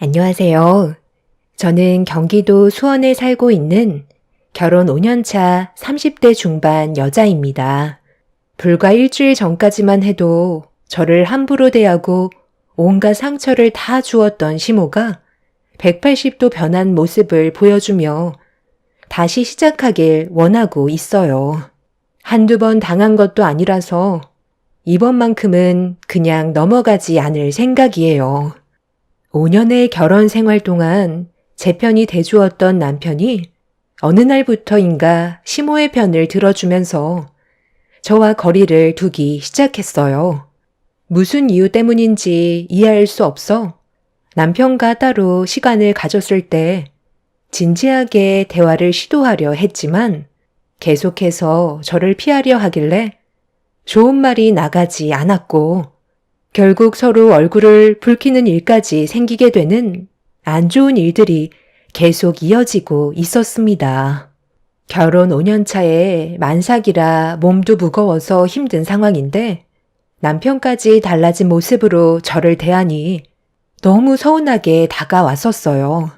안녕하세요. 저는 경기도 수원에 살고 있는 결혼 5년 차 30대 중반 여자입니다. 불과 일주일 전까지만 해도 저를 함부로 대하고 온갖 상처를 다 주었던 시모가 180도 변한 모습을 보여주며 다시 시작하길 원하고 있어요. 한두 번 당한 것도 아니라서 이번만큼은 그냥 넘어가지 않을 생각이에요. 5년의 결혼 생활 동안 제 편이 돼주었던 남편이 어느 날부터인가 시모의 편을 들어주면서 저와 거리를 두기 시작했어요. 무슨 이유 때문인지 이해할 수 없어 남편과 따로 시간을 가졌을 때 진지하게 대화를 시도하려 했지만 계속해서 저를 피하려 하길래 좋은 말이 나가지 않았고 결국 서로 얼굴을 붉히는 일까지 생기게 되는 안 좋은 일들이 계속 이어지고 있었습니다. 결혼 5년 차에 만삭이라 몸도 무거워서 힘든 상황인데 남편까지 달라진 모습으로 저를 대하니 너무 서운하게 다가왔었어요.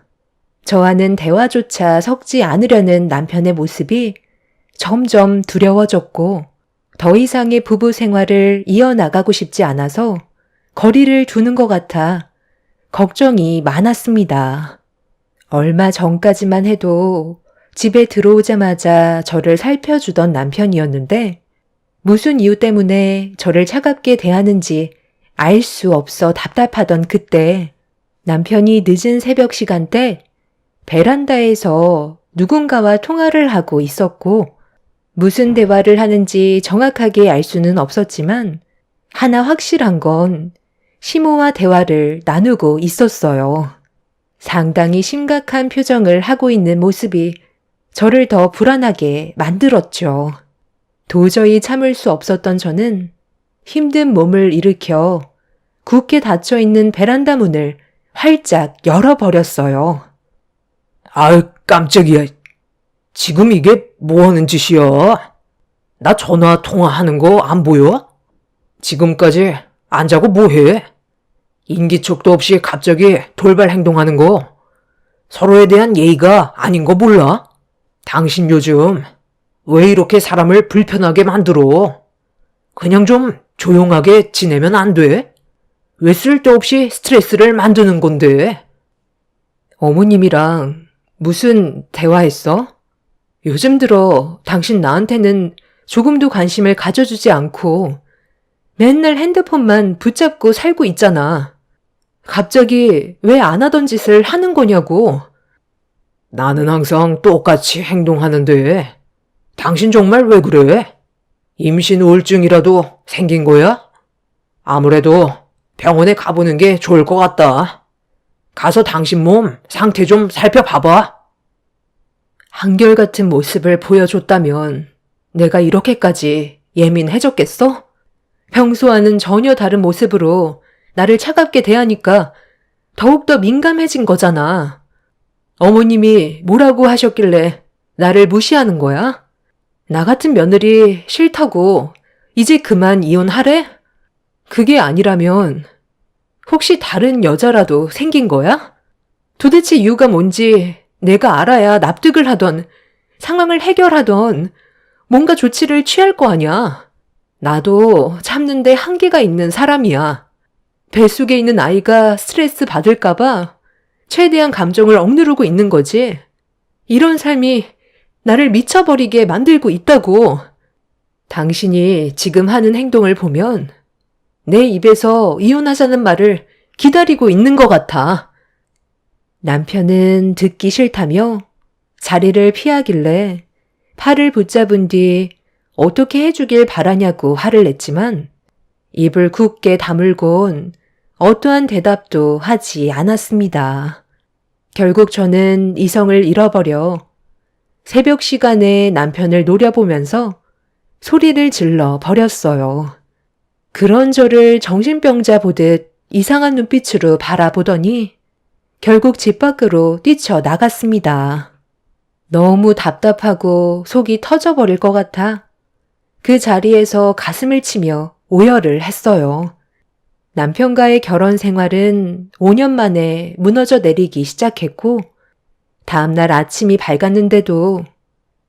저와는 대화조차 섞지 않으려는 남편의 모습이 점점 두려워졌고 더 이상의 부부 생활을 이어나가고 싶지 않아서 거리를 두는 것 같아 걱정이 많았습니다. 얼마 전까지만 해도 집에 들어오자마자 저를 살펴주던 남편이었는데 무슨 이유 때문에 저를 차갑게 대하는지 알 수 없어 답답하던 그때 남편이 늦은 새벽 시간대 베란다에서 누군가와 통화를 하고 있었고 무슨 대화를 하는지 정확하게 알 수는 없었지만 하나 확실한 건 시모와 대화를 나누고 있었어요. 상당히 심각한 표정을 하고 있는 모습이 저를 더 불안하게 만들었죠. 도저히 참을 수 없었던 저는 힘든 몸을 일으켜 굳게 닫혀있는 베란다 문을 활짝 열어버렸어요. 아유, 깜짝이야. 지금 이게 뭐 하는 짓이야? 나 전화 통화하는 거 안 보여? 지금까지 안 자고 뭐 해? 인기척도 없이 갑자기 돌발 행동하는 거 서로에 대한 예의가 아닌 거 몰라? 당신 요즘 왜 이렇게 사람을 불편하게 만들어? 그냥 좀 조용하게 지내면 안 돼? 왜 쓸데없이 스트레스를 만드는 건데? 어머님이랑 무슨 대화했어? 요즘 들어 당신 나한테는 조금도 관심을 가져주지 않고 맨날 핸드폰만 붙잡고 살고 있잖아. 갑자기 왜 안 하던 짓을 하는 거냐고. 나는 항상 똑같이 행동하는데 당신 정말 왜 그래? 임신 우울증이라도 생긴 거야? 아무래도 병원에 가보는 게 좋을 것 같다. 가서 당신 몸 상태 좀 살펴봐봐. 한결같은 모습을 보여줬다면 내가 이렇게까지 예민해졌겠어? 평소와는 전혀 다른 모습으로 나를 차갑게 대하니까 더욱더 민감해진 거잖아. 어머님이 뭐라고 하셨길래 나를 무시하는 거야? 나 같은 며느리 싫다고 이제 그만 이혼하래? 그게 아니라면 혹시 다른 여자라도 생긴 거야? 도대체 이유가 뭔지 내가 알아야 납득을 하던 상황을 해결하던 뭔가 조치를 취할 거 아니야. 나도 참는데 한계가 있는 사람이야. 뱃속에 있는 아이가 스트레스 받을까봐 최대한 감정을 억누르고 있는 거지. 이런 삶이 나를 미쳐버리게 만들고 있다고. 당신이 지금 하는 행동을 보면 내 입에서 이혼하자는 말을 기다리고 있는 것 같아. 남편은 듣기 싫다며 자리를 피하길래 팔을 붙잡은 뒤 어떻게 해주길 바라냐고 화를 냈지만 입을 굳게 다물곤 어떠한 대답도 하지 않았습니다. 결국 저는 이성을 잃어버려 새벽 시간에 남편을 노려보면서 소리를 질러 버렸어요. 그런 저를 정신병자 보듯 이상한 눈빛으로 바라보더니 결국 집 밖으로 뛰쳐나갔습니다. 너무 답답하고 속이 터져버릴 것 같아 그 자리에서 가슴을 치며 오열을 했어요. 남편과의 결혼 생활은 5년 만에 무너져 내리기 시작했고, 다음날 아침이 밝았는데도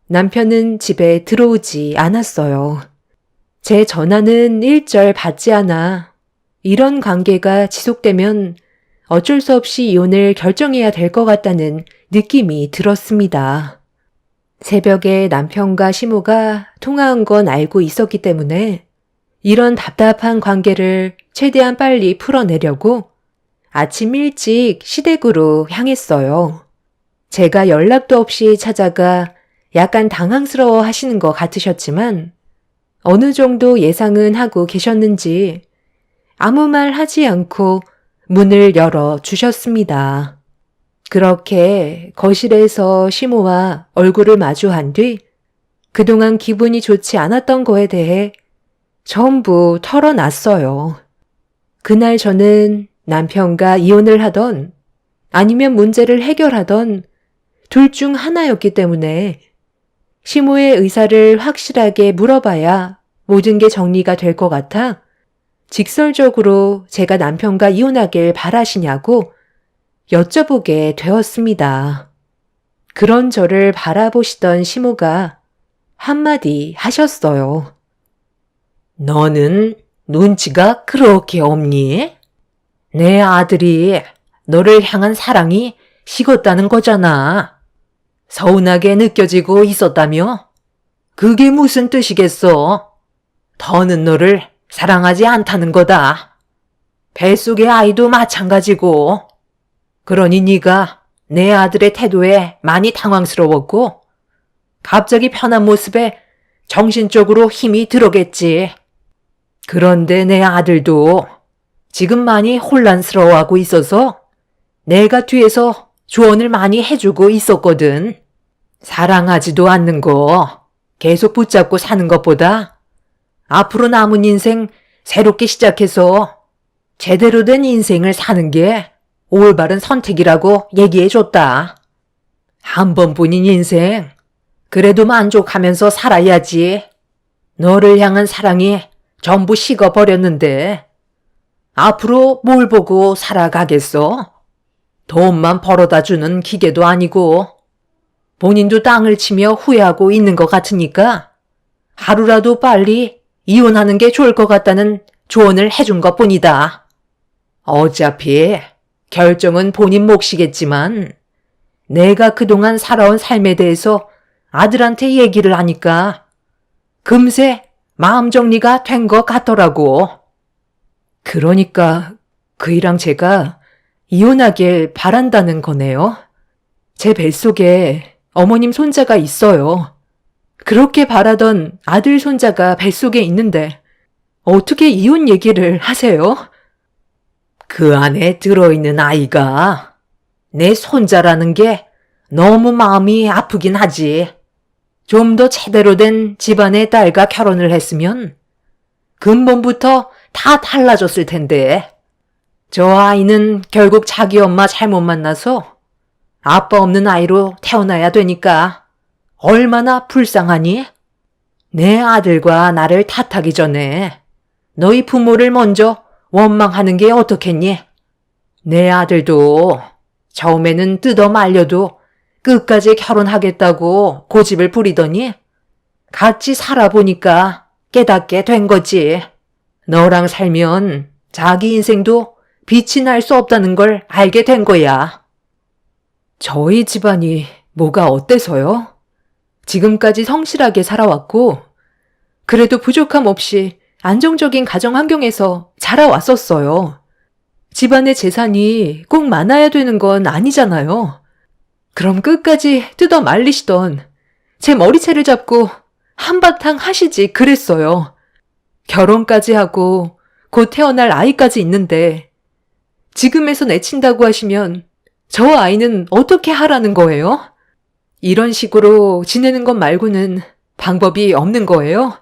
남편은 집에 들어오지 않았어요. 제 전화는 일절 받지 않아 이런 관계가 지속되면 어쩔 수 없이 이혼을 결정해야 될 것 같다는 느낌이 들었습니다. 새벽에 남편과 시모가 통화한 건 알고 있었기 때문에 이런 답답한 관계를 최대한 빨리 풀어내려고 아침 일찍 시댁으로 향했어요. 제가 연락도 없이 찾아가 약간 당황스러워 하시는 것 같으셨지만 어느 정도 예상은 하고 계셨는지 아무 말 하지 않고 문을 열어 주셨습니다. 그렇게 거실에서 시모와 얼굴을 마주한 뒤 그동안 기분이 좋지 않았던 거에 대해 전부 털어놨어요. 그날 저는 남편과 이혼을 하던 아니면 문제를 해결하던 둘 중 하나였기 때문에 시모의 의사를 확실하게 물어봐야 모든 게 정리가 될 것 같아 직설적으로 제가 남편과 이혼하길 바라시냐고 여쭤보게 되었습니다. 그런 저를 바라보시던 시모가 한마디 하셨어요. 너는 눈치가 그렇게 없니? 내 아들이 너를 향한 사랑이 식었다는 거잖아. 서운하게 느껴지고 있었다며? 그게 무슨 뜻이겠어? 더는 너를 사랑하지 않다는 거다. 뱃속의 아이도 마찬가지고. 그러니 네가 내 아들의 태도에 많이 당황스러웠고 갑자기 편한 모습에 정신적으로 힘이 들어겠지. 그런데 내 아들도 지금 많이 혼란스러워하고 있어서 내가 뒤에서 조언을 많이 해주고 있었거든. 사랑하지도 않는 거 계속 붙잡고 사는 것보다 앞으로 남은 인생 새롭게 시작해서 제대로 된 인생을 사는 게 올바른 선택이라고 얘기해줬다. 한 번뿐인 인생, 그래도 만족하면서 살아야지. 너를 향한 사랑이 전부 식어버렸는데 앞으로 뭘 보고 살아가겠어? 돈만 벌어다 주는 기계도 아니고 본인도 땅을 치며 후회하고 있는 것 같으니까 하루라도 빨리 이혼하는 게 좋을 것 같다는 조언을 해준 것뿐이다. 어차피 결정은 본인 몫이겠지만 내가 그동안 살아온 삶에 대해서 아들한테 얘기를 하니까 금세 마음 정리가 된 것 같더라고. 그러니까 그이랑 제가 이혼하길 바란다는 거네요. 제 뱃속에 어머님 손자가 있어요. 그렇게 바라던 아들 손자가 뱃속에 있는데 어떻게 이혼 얘기를 하세요? 그 안에 들어있는 아이가 내 손자라는 게 너무 마음이 아프긴 하지. 좀 더 제대로 된 집안의 딸과 결혼을 했으면 근본부터 다 달라졌을 텐데. 저 아이는 결국 자기 엄마 잘못 만나서 아빠 없는 아이로 태어나야 되니까 얼마나 불쌍하니? 내 아들과 나를 탓하기 전에 너희 부모를 먼저 원망하는 게 어떻겠니? 내 아들도 처음에는 뜯어 말려도 끝까지 결혼하겠다고 고집을 부리더니 같이 살아보니까 깨닫게 된 거지. 너랑 살면 자기 인생도 빛이 날 수 없다는 걸 알게 된 거야. 저희 집안이 뭐가 어때서요? 지금까지 성실하게 살아왔고 그래도 부족함 없이 안정적인 가정 환경에서 자라왔었어요. 집안의 재산이 꼭 많아야 되는 건 아니잖아요. 그럼 끝까지 뜯어 말리시던 제 머리채를 잡고 한바탕 하시지 그랬어요. 결혼까지 하고 곧 태어날 아이까지 있는데 지금에서 내친다고 하시면 저 아이는 어떻게 하라는 거예요? 이런 식으로 지내는 것 말고는 방법이 없는 거예요?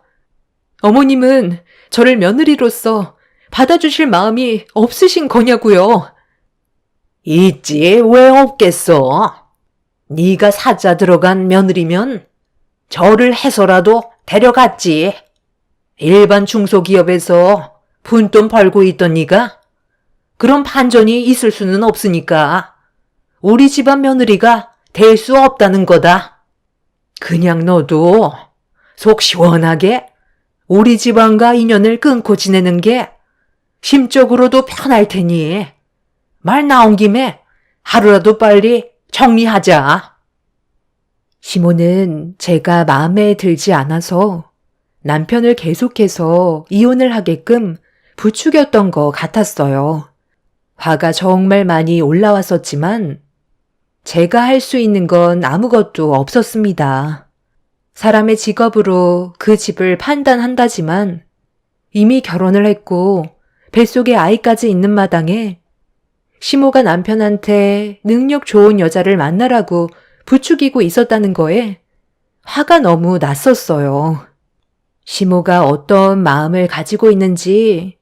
어머님은 저를 며느리로서 받아주실 마음이 없으신 거냐고요? 있지, 왜 없겠어? 네가 사자 들어간 며느리면 절을 해서라도 데려갔지. 일반 중소기업에서 푼돈 벌고 있던 네가 그런 반전이 있을 수는 없으니까 우리 집안 며느리가 될 수 없다는 거다. 그냥 너도 속 시원하게 우리 집안과 인연을 끊고 지내는 게 심적으로도 편할 테니 말 나온 김에 하루라도 빨리 정리하자. 시모는 제가 마음에 들지 않아서 남편을 계속해서 이혼을 하게끔 부추겼던 것 같았어요. 화가 정말 많이 올라왔었지만 제가 할 수 있는 건 아무것도 없었습니다. 사람의 직업으로 그 집을 판단한다지만 이미 결혼을 했고 뱃속에 아이까지 있는 마당에 시모가 남편한테 능력 좋은 여자를 만나라고 부추기고 있었다는 거에 화가 너무 났었어요. 시모가 어떤 마음을 가지고 있는지,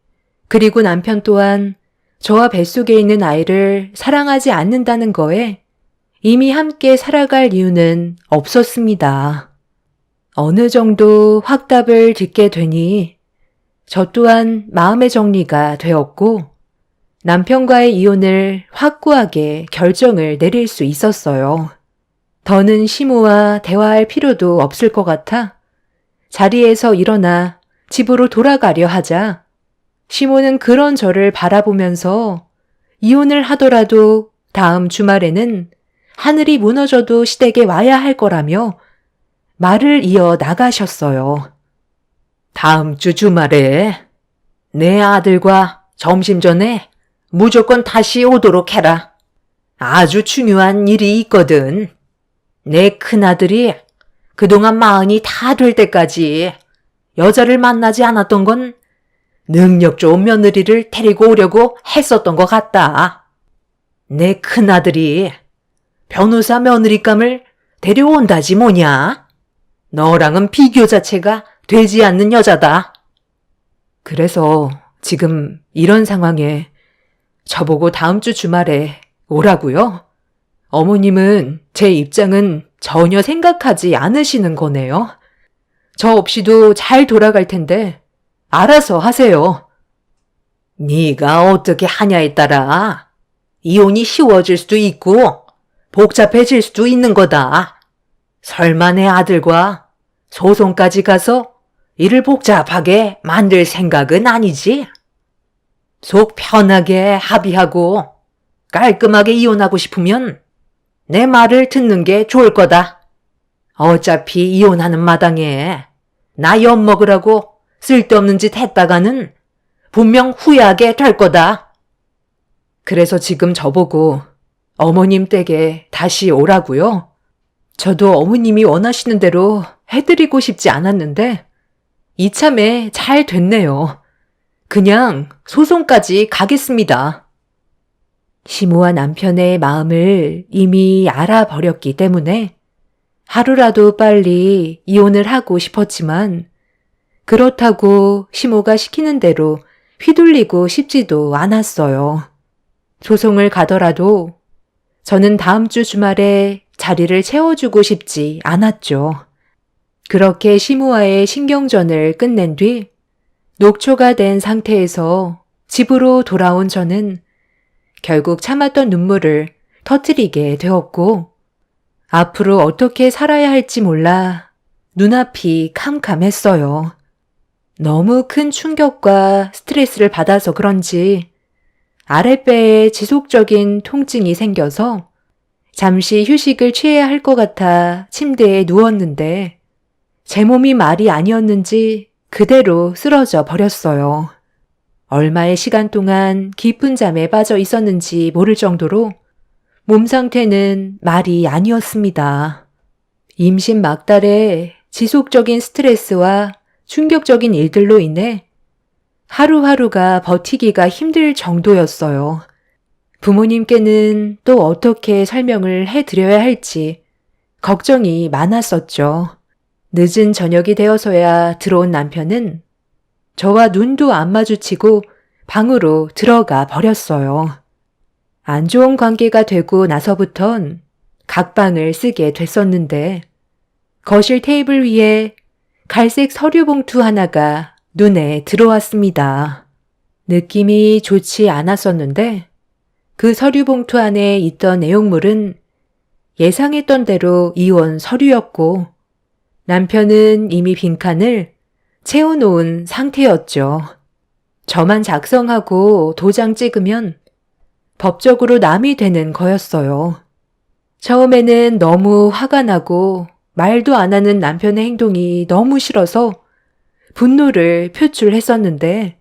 그리고 남편 또한 저와 뱃속에 있는 아이를 사랑하지 않는다는 거에 이미 함께 살아갈 이유는 없었습니다. 어느 정도 확답을 듣게 되니 저 또한 마음의 정리가 되었고 남편과의 이혼을 확고하게 결정을 내릴 수 있었어요. 더는 시모와 대화할 필요도 없을 것 같아 자리에서 일어나 집으로 돌아가려 하자 시모는 그런 저를 바라보면서 이혼을 하더라도 다음 주말에는 하늘이 무너져도 시댁에 와야 할 거라며 말을 이어 나가셨어요. 다음 주 주말에 내 아들과 점심 전에 무조건 다시 오도록 해라. 아주 중요한 일이 있거든. 내 큰아들이 그동안 마흔이 다 될 때까지 여자를 만나지 않았던 건 능력 좋은 며느리를 데리고 오려고 했었던 것 같다. 내 큰아들이 변호사 며느리감을 데려온다지 뭐냐? 너랑은 비교 자체가 되지 않는 여자다. 그래서 지금 이런 상황에 저보고 다음 주 주말에 오라고요? 어머님은 제 입장은 전혀 생각하지 않으시는 거네요. 저 없이도 잘 돌아갈 텐데 알아서 하세요. 네가 어떻게 하냐에 따라 이혼이 쉬워질 수도 있고 복잡해질 수도 있는 거다. 설마 내 아들과 소송까지 가서 일을 복잡하게 만들 생각은 아니지? 속 편하게 합의하고 깔끔하게 이혼하고 싶으면 내 말을 듣는 게 좋을 거다. 어차피 이혼하는 마당에 나 엿먹으라고 쓸데없는 짓 했다가는 분명 후회하게 될 거다. 그래서 지금 저보고 어머님 댁에 다시 오라고요? 저도 어머님이 원하시는 대로 해드리고 싶지 않았는데 이참에 잘 됐네요. 그냥 소송까지 가겠습니다. 시모와 남편의 마음을 이미 알아버렸기 때문에 하루라도 빨리 이혼을 하고 싶었지만 그렇다고 시모가 시키는 대로 휘둘리고 싶지도 않았어요. 소송을 가더라도 저는 다음 주 주말에 자리를 채워주고 싶지 않았죠. 그렇게 시모와의 신경전을 끝낸 뒤 녹초가 된 상태에서 집으로 돌아온 저는 결국 참았던 눈물을 터뜨리게 되었고 앞으로 어떻게 살아야 할지 몰라 눈앞이 캄캄했어요. 너무 큰 충격과 스트레스를 받아서 그런지 아랫배에 지속적인 통증이 생겨서 잠시 휴식을 취해야 할 것 같아 침대에 누웠는데 제 몸이 말이 아니었는지 그대로 쓰러져 버렸어요. 얼마의 시간 동안 깊은 잠에 빠져 있었는지 모를 정도로 몸 상태는 말이 아니었습니다. 임신 막달에 지속적인 스트레스와 충격적인 일들로 인해 하루하루가 버티기가 힘들 정도였어요. 부모님께는 또 어떻게 설명을 해드려야 할지 걱정이 많았었죠. 늦은 저녁이 되어서야 들어온 남편은 저와 눈도 안 마주치고 방으로 들어가 버렸어요. 안 좋은 관계가 되고 나서부턴 각방을 쓰게 됐었는데 거실 테이블 위에 갈색 서류 봉투 하나가 눈에 들어왔습니다. 느낌이 좋지 않았었는데 그 서류 봉투 안에 있던 내용물은 예상했던 대로 이혼 서류였고 남편은 이미 빈칸을 채워놓은 상태였죠. 저만 작성하고 도장 찍으면 법적으로 남이 되는 거였어요. 처음에는 너무 화가 나고 말도 안 하는 남편의 행동이 너무 싫어서 분노를 표출했었는데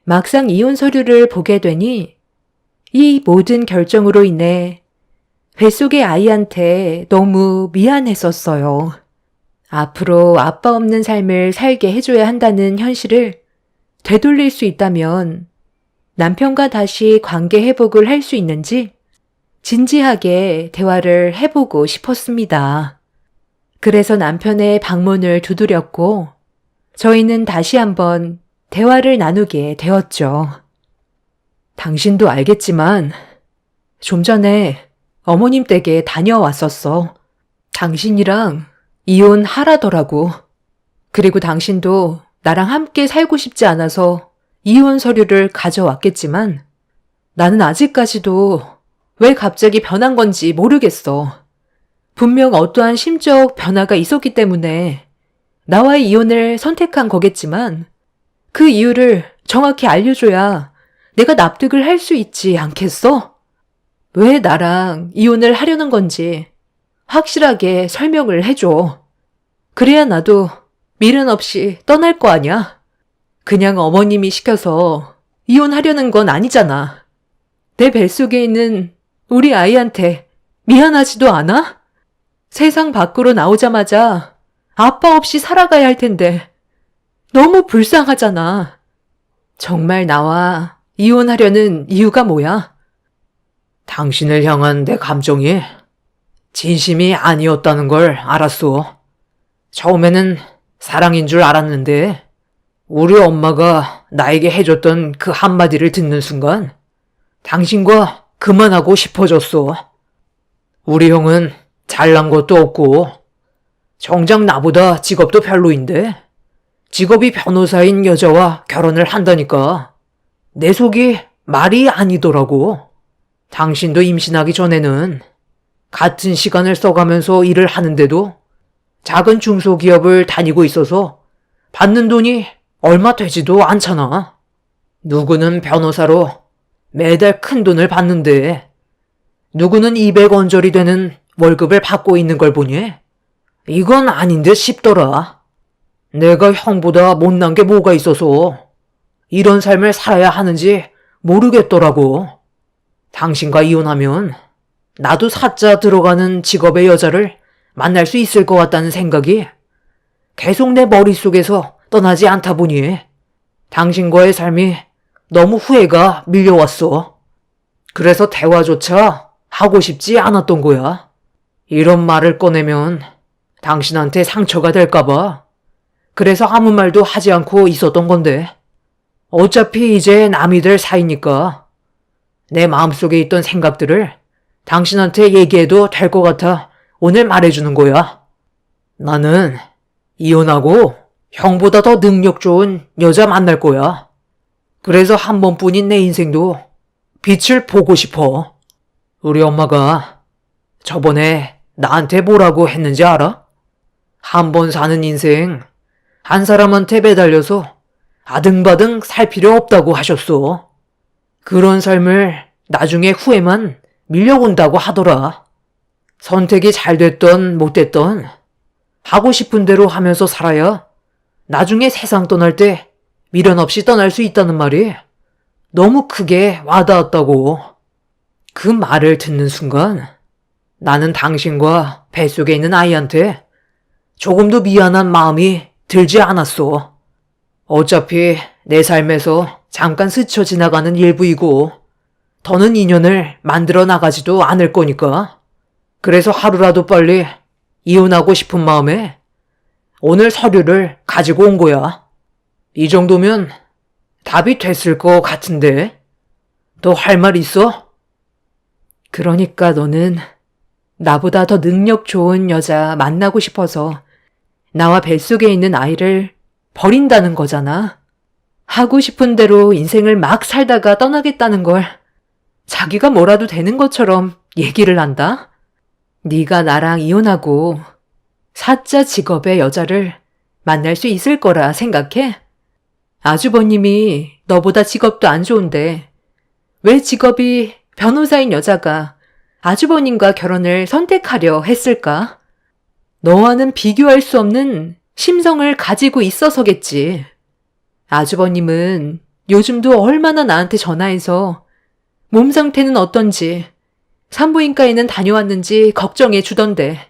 막상 이혼 서류를 보게 되니 이 모든 결정으로 인해 뱃속의 아이한테 너무 미안했었어요. 앞으로 아빠 없는 삶을 살게 해줘야 한다는 현실을 되돌릴 수 있다면 남편과 다시 관계 회복을 할 수 있는지 진지하게 대화를 해보고 싶었습니다. 그래서 남편의 방문을 두드렸고 저희는 다시 한번 대화를 나누게 되었죠. 당신도 알겠지만 좀 전에 어머님 댁에 다녀왔었어. 당신이랑 이혼하라더라고. 그리고 당신도 나랑 함께 살고 싶지 않아서 이혼 서류를 가져왔겠지만 나는 아직까지도 왜 갑자기 변한 건지 모르겠어. 분명 어떠한 심적 변화가 있었기 때문에 나와의 이혼을 선택한 거겠지만 그 이유를 정확히 알려줘야 내가 납득을 할 수 있지 않겠어? 왜 나랑 이혼을 하려는 건지 확실하게 설명을 해줘. 그래야 나도 미련 없이 떠날 거 아냐? 그냥 어머님이 시켜서 이혼하려는 건 아니잖아. 내 뱃속에 있는 우리 아이한테 미안하지도 않아? 세상 밖으로 나오자마자 아빠 없이 살아가야 할 텐데 너무 불쌍하잖아. 정말 나와 이혼하려는 이유가 뭐야? 당신을 향한 내 감정이 진심이 아니었다는 걸 알았어. 처음에는 사랑인 줄 알았는데 우리 엄마가 나에게 해줬던 그 한마디를 듣는 순간 당신과 그만하고 싶어졌어. 우리 형은 잘난 것도 없고 정작 나보다 직업도 별로인데 직업이 변호사인 여자와 결혼을 한다니까 내 속이 말이 아니더라고. 당신도 임신하기 전에는 같은 시간을 써가면서 일을 하는데도 작은 중소기업을 다니고 있어서 받는 돈이 얼마 되지도 않잖아. 누구는 변호사로 매달 큰 돈을 받는데 누구는 200원절이 되는 월급을 받고 있는 걸 보니 이건 아닌 듯 싶더라. 내가 형보다 못난 게 뭐가 있어서 이런 삶을 살아야 하는지 모르겠더라고. 당신과 이혼하면 나도 사자 들어가는 직업의 여자를 만날 수 있을 것 같다는 생각이 계속 내 머릿속에서 떠나지 않다 보니 당신과의 삶이 너무 후회가 밀려왔어. 그래서 대화조차 하고 싶지 않았던 거야. 이런 말을 꺼내면 당신한테 상처가 될까봐 그래서 아무 말도 하지 않고 있었던 건데 어차피 이제 남이 될 사이니까 내 마음속에 있던 생각들을 당신한테 얘기해도 될 것 같아 오늘 말해주는 거야. 나는 이혼하고 형보다 더 능력 좋은 여자 만날 거야. 그래서 한 번뿐인 내 인생도 빛을 보고 싶어. 우리 엄마가 저번에 나한테 뭐라고 했는지 알아? 한 번 사는 인생 한 사람한테 매달려서 아등바등 살 필요 없다고 하셨어. 그런 삶을 나중에 후회만 밀려온다고 하더라. 선택이 잘 됐던 못 됐던 하고 싶은 대로 하면서 살아야 나중에 세상 떠날 때 미련 없이 떠날 수 있다는 말이 너무 크게 와닿았다고. 그 말을 듣는 순간 나는 당신과 뱃속에 있는 아이한테 조금도 미안한 마음이 들지 않았어. 어차피 내 삶에서 잠깐 스쳐 지나가는 일부이고 더는 인연을 만들어 나가지도 않을 거니까. 그래서 하루라도 빨리 이혼하고 싶은 마음에 오늘 서류를 가지고 온 거야. 이 정도면 답이 됐을 것 같은데. 너 할 말 있어? 그러니까 너는 나보다 더 능력 좋은 여자 만나고 싶어서 나와 뱃속에 있는 아이를 버린다는 거잖아. 하고 싶은 대로 인생을 막 살다가 떠나겠다는 걸 자기가 뭐라도 되는 것처럼 얘기를 한다? 네가 나랑 이혼하고 사자 직업의 여자를 만날 수 있을 거라 생각해? 아주버님이 너보다 직업도 안 좋은데 왜 직업이 변호사인 여자가 아주버님과 결혼을 선택하려 했을까? 너와는 비교할 수 없는 심성을 가지고 있어서겠지. 아주버님은 요즘도 얼마나 나한테 전화해서 몸 상태는 어떤지, 산부인과에는 다녀왔는지 걱정해 주던데,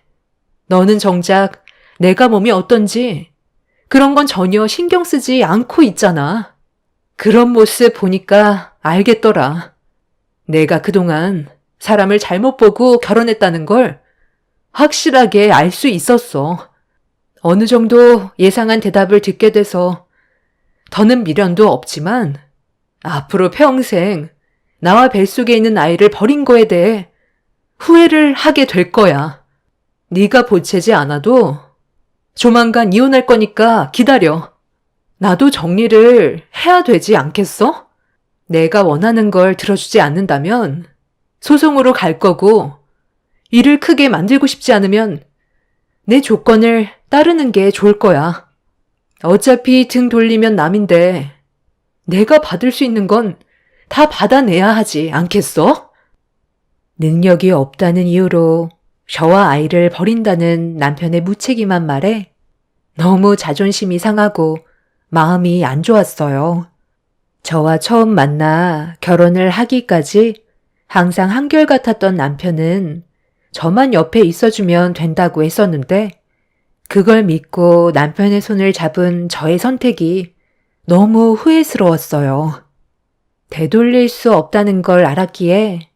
너는 정작 내가 몸이 어떤지 그런 건 전혀 신경 쓰지 않고 있잖아. 그런 모습 보니까 알겠더라. 내가 그동안 사람을 잘못 보고 결혼했다는 걸 확실하게 알 수 있었어. 어느 정도 예상한 대답을 듣게 돼서 더는 미련도 없지만 앞으로 평생 나와 뱃속에 있는 아이를 버린 거에 대해 후회를 하게 될 거야. 네가 보채지 않아도 조만간 이혼할 거니까 기다려. 나도 정리를 해야 되지 않겠어? 내가 원하는 걸 들어주지 않는다면 소송으로 갈 거고, 일을 크게 만들고 싶지 않으면 내 조건을 따르는 게 좋을 거야. 어차피 등 돌리면 남인데 내가 받을 수 있는 건 다 받아내야 하지 않겠어? 능력이 없다는 이유로 저와 아이를 버린다는 남편의 무책임한 말에 너무 자존심이 상하고 마음이 안 좋았어요. 저와 처음 만나 결혼을 하기까지 항상 한결같았던 남편은 저만 옆에 있어주면 된다고 했었는데 그걸 믿고 남편의 손을 잡은 저의 선택이 너무 후회스러웠어요. 되돌릴 수 없다는 걸 알았기에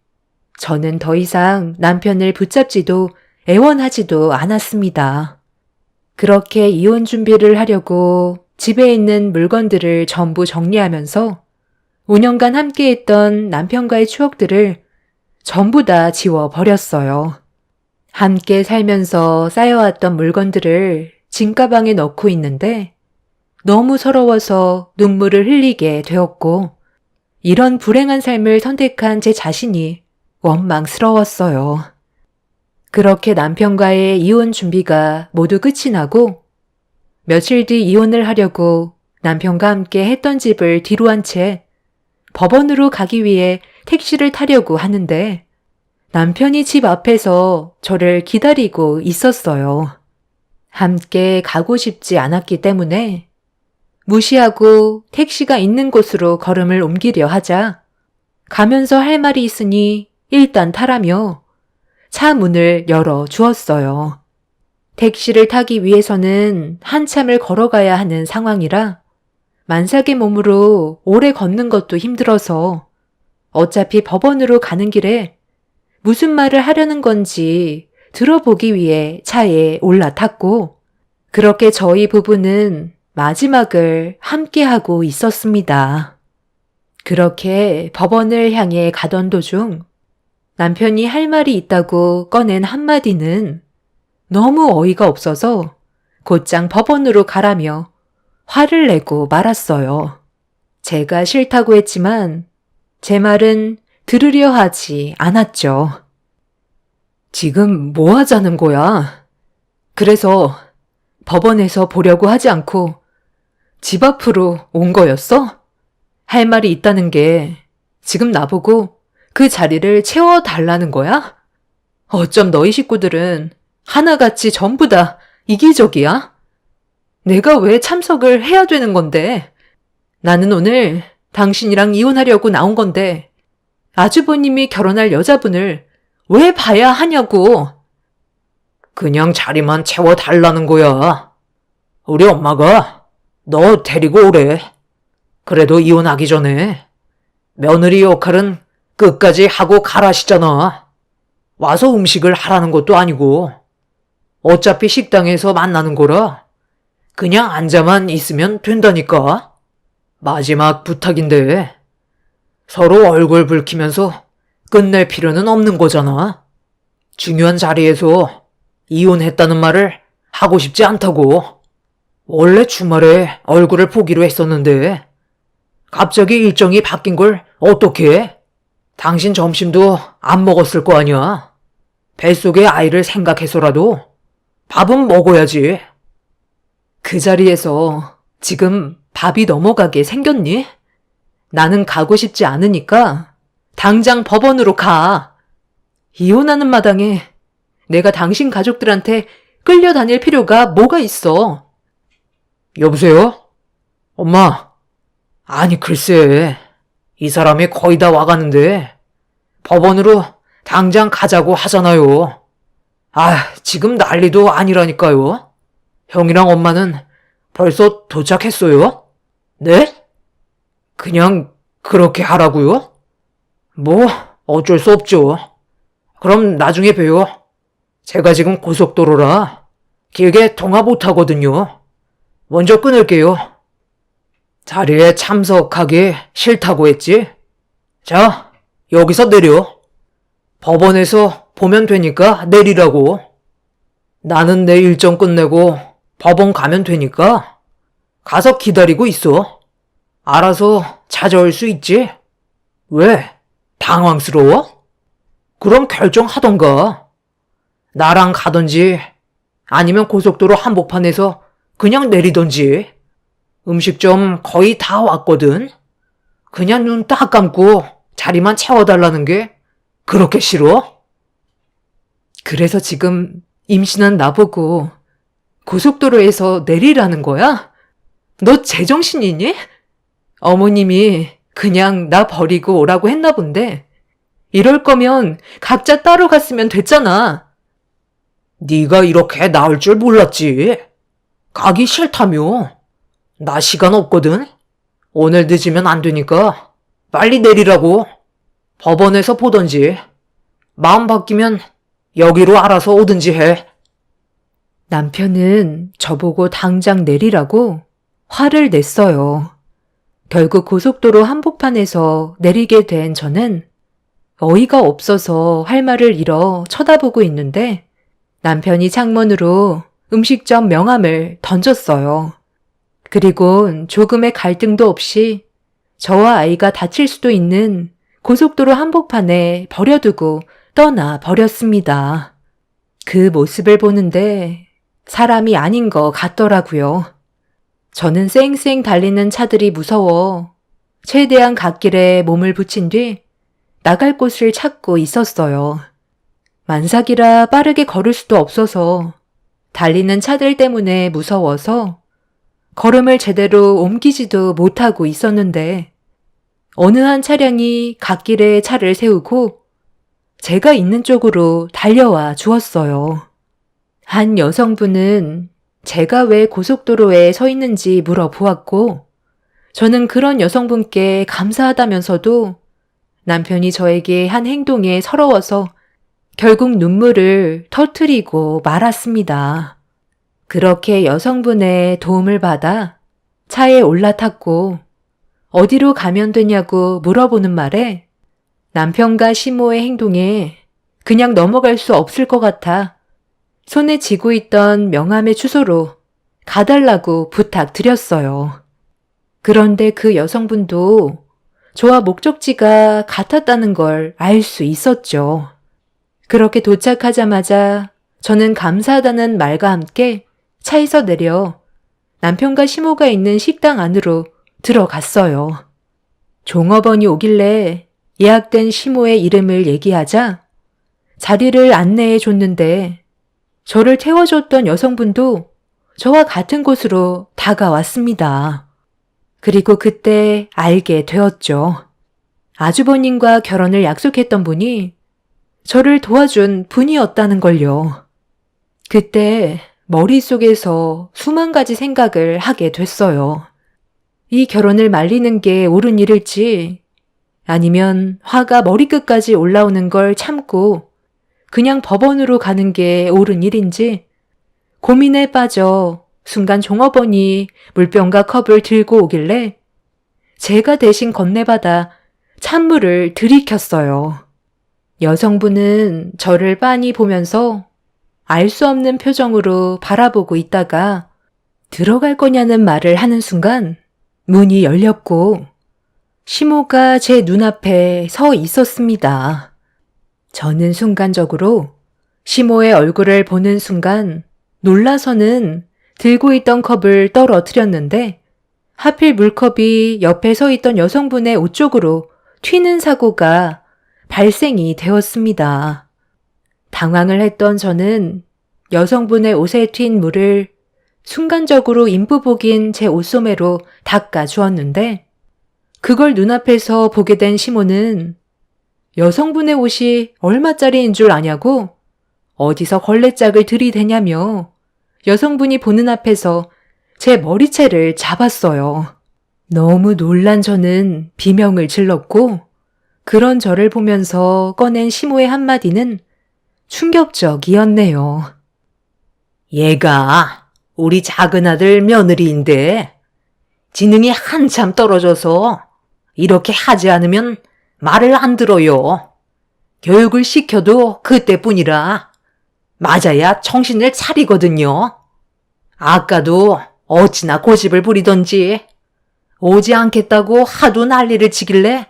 저는 더 이상 남편을 붙잡지도 애원하지도 않았습니다. 그렇게 이혼 준비를 하려고 집에 있는 물건들을 전부 정리하면서 5년간 함께했던 남편과의 추억들을 전부 다 지워버렸어요. 함께 살면서 쌓여왔던 물건들을 짐가방에 넣고 있는데 너무 서러워서 눈물을 흘리게 되었고 이런 불행한 삶을 선택한 제 자신이 원망스러웠어요. 그렇게 남편과의 이혼 준비가 모두 끝이 나고 며칠 뒤 이혼을 하려고 남편과 함께 했던 집을 뒤로 한 채 법원으로 가기 위해 택시를 타려고 하는데 남편이 집 앞에서 저를 기다리고 있었어요. 함께 가고 싶지 않았기 때문에 무시하고 택시가 있는 곳으로 걸음을 옮기려 하자 가면서 할 말이 있으니 일단 타라며 차 문을 열어 주었어요. 택시를 타기 위해서는 한참을 걸어가야 하는 상황이라 만삭의 몸으로 오래 걷는 것도 힘들어서 어차피 법원으로 가는 길에 무슨 말을 하려는 건지 들어보기 위해 차에 올라탔고 그렇게 저희 부부는 마지막을 함께하고 있었습니다. 그렇게 법원을 향해 가던 도중 남편이 할 말이 있다고 꺼낸 한마디는 너무 어이가 없어서 곧장 법원으로 가라며 화를 내고 말았어요. 제가 싫다고 했지만 제 말은 들으려 하지 않았죠. 지금 뭐 하자는 거야? 그래서 법원에서 보려고 하지 않고 집 앞으로 온 거였어? 할 말이 있다는 게 지금 나보고 그 자리를 채워달라는 거야? 어쩜 너희 식구들은 하나같이 전부 다 이기적이야? 내가 왜 참석을 해야 되는 건데? 나는 오늘 당신이랑 이혼하려고 나온 건데 아주버님이 결혼할 여자분을 왜 봐야 하냐고. 그냥 자리만 채워달라는 거야. 우리 엄마가 너 데리고 오래. 그래도 이혼하기 전에 며느리 역할은 끝까지 하고 가라시잖아. 와서 음식을 하라는 것도 아니고 어차피 식당에서 만나는 거라 그냥 앉아만 있으면 된다니까. 마지막 부탁인데 서로 얼굴 붉히면서 끝낼 필요는 없는 거잖아. 중요한 자리에서 이혼했다는 말을 하고 싶지 않다고. 원래 주말에 얼굴을 보기로 했었는데 갑자기 일정이 바뀐 걸 어떻게 해? 당신 점심도 안 먹었을 거 아니야? 뱃속의 아이를 생각해서라도 밥은 먹어야지. 그 자리에서 지금 밥이 넘어가게 생겼니? 나는 가고 싶지 않으니까 당장 법원으로 가. 이혼하는 마당에 내가 당신 가족들한테 끌려다닐 필요가 뭐가 있어? 여보세요? 엄마. 아니, 글쎄. 이 사람이 거의 다 와가는데 법원으로 당장 가자고 하잖아요. 지금 난리도 아니라니까요. 형이랑 엄마는 벌써 도착했어요? 네? 그냥 그렇게 하라고요? 뭐 어쩔 수 없죠. 그럼 나중에 봬요. 제가 지금 고속도로라 길게 통화 못하거든요. 먼저 끊을게요. 자리에 참석하기 싫다고 했지? 자, 여기서 내려. 법원에서 보면 되니까 내리라고. 나는 내 일정 끝내고 법원 가면 되니까 가서 기다리고 있어. 알아서 찾아올 수 있지? 왜? 당황스러워? 그럼 결정하던가. 나랑 가던지 아니면 고속도로 한복판에서 그냥 내리던지. 음식점 거의 다 왔거든. 그냥 눈 딱 감고 자리만 채워달라는 게 그렇게 싫어? 그래서 지금 임신한 나보고 고속도로에서 내리라는 거야? 너 제정신이니? 어머님이 그냥 나 버리고 오라고 했나 본데 이럴 거면 각자 따로 갔으면 됐잖아. 네가 이렇게 나올 줄 몰랐지. 가기 싫다며. 나 시간 없거든. 오늘 늦으면 안 되니까 빨리 내리라고. 법원에서 보던지. 마음 바뀌면 여기로 알아서 오든지 해. 남편은 저보고 당장 내리라고 화를 냈어요. 결국 고속도로 한복판에서 내리게 된 저는 어이가 없어서 할 말을 잃어 쳐다보고 있는데 남편이 창문으로 음식점 명함을 던졌어요. 그리고 조금의 갈등도 없이 저와 아이가 다칠 수도 있는 고속도로 한복판에 버려두고 떠나 버렸습니다. 그 모습을 보는데 사람이 아닌 것 같더라고요. 저는 쌩쌩 달리는 차들이 무서워 최대한 갓길에 몸을 붙인 뒤 나갈 곳을 찾고 있었어요. 만삭이라 빠르게 걸을 수도 없어서 달리는 차들 때문에 무서워서 걸음을 제대로 옮기지도 못하고 있었는데 어느 한 차량이 갓길에 차를 세우고 제가 있는 쪽으로 달려와 주었어요. 한 여성분은 제가 왜 고속도로에 서 있는지 물어보았고 저는 그런 여성분께 감사하다면서도 남편이 저에게 한 행동에 서러워서 결국 눈물을 터뜨리고 말았습니다. 그렇게 여성분의 도움을 받아 차에 올라탔고 어디로 가면 되냐고 물어보는 말에 남편과 시모의 행동에 그냥 넘어갈 수 없을 것 같아 손에 쥐고 있던 명함의 주소로 가달라고 부탁드렸어요. 그런데 그 여성분도 저와 목적지가 같았다는 걸 알 수 있었죠. 그렇게 도착하자마자 저는 감사하다는 말과 함께 차에서 내려 남편과 시모가 있는 식당 안으로 들어갔어요. 종업원이 오길래 예약된 시모의 이름을 얘기하자 자리를 안내해 줬는데 저를 태워줬던 여성분도 저와 같은 곳으로 다가왔습니다. 그리고 그때 알게 되었죠. 아주버님과 결혼을 약속했던 분이 저를 도와준 분이었다는 걸요. 그때 머릿속에서 수만 가지 생각을 하게 됐어요. 이 결혼을 말리는 게 옳은 일일지 아니면 화가 머리끝까지 올라오는 걸 참고 그냥 법원으로 가는 게 옳은 일인지 고민에 빠져 순간 종업원이 물병과 컵을 들고 오길래 제가 대신 건네받아 찬물을 들이켰어요. 여성분은 저를 빤히 보면서 알 수 없는 표정으로 바라보고 있다가 들어갈 거냐는 말을 하는 순간 문이 열렸고 시모가 제 눈앞에 서 있었습니다. 저는 순간적으로 시모의 얼굴을 보는 순간 놀라서는 들고 있던 컵을 떨어뜨렸는데 하필 물컵이 옆에 서 있던 여성분의 옷 쪽으로 튀는 사고가 발생이 되었습니다. 당황을 했던 저는 여성분의 옷에 튄 물을 순간적으로 인부복인 제 옷소매로 닦아 주었는데 그걸 눈앞에서 보게 된 시모는 여성분의 옷이 얼마짜리인 줄 아냐고 어디서 걸레짝을 들이대냐며 여성분이 보는 앞에서 제 머리채를 잡았어요. 너무 놀란 저는 비명을 질렀고 그런 저를 보면서 꺼낸 시모의 한마디는 충격적이었네요. 얘가 우리 작은 아들 며느리인데 지능이 한참 떨어져서 이렇게 하지 않으면 말을 안 들어요. 교육을 시켜도 그때뿐이라 맞아야 정신을 차리거든요. 아까도 어찌나 고집을 부리던지 오지 않겠다고 하도 난리를 치길래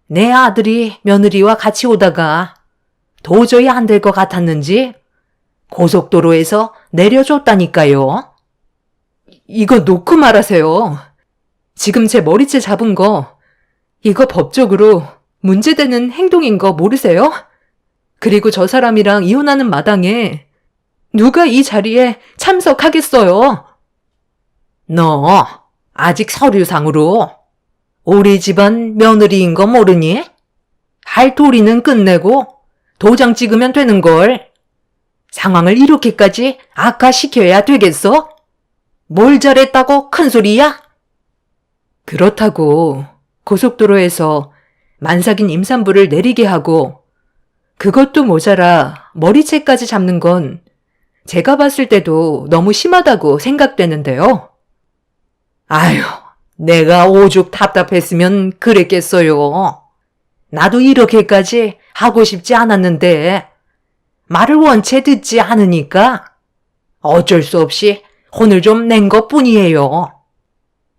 내 아들이 며느리와 같이 오다가 도저히 안 될 것 같았는지 고속도로에서 내려줬다니까요. 이거 놓고 말하세요. 지금 제 머리채 잡은 거 이거 법적으로 문제되는 행동인 거 모르세요? 그리고 저 사람이랑 이혼하는 마당에 누가 이 자리에 참석하겠어요? 너 아직 서류상으로 우리 집안 며느리인 거 모르니? 할 도리는 끝내고 도장 찍으면 되는 걸. 상황을 이렇게까지 악화시켜야 되겠어? 뭘 잘했다고 큰 소리야? 그렇다고 고속도로에서 만삭인 임산부를 내리게 하고 그것도 모자라 머리채까지 잡는 건 제가 봤을 때도 너무 심하다고 생각되는데요. 아휴, 내가 오죽 답답했으면 그랬겠어요. 나도 이렇게까지 하고 싶지 않았는데 말을 원체 듣지 않으니까 어쩔 수 없이 혼을 좀 낸 것뿐이에요.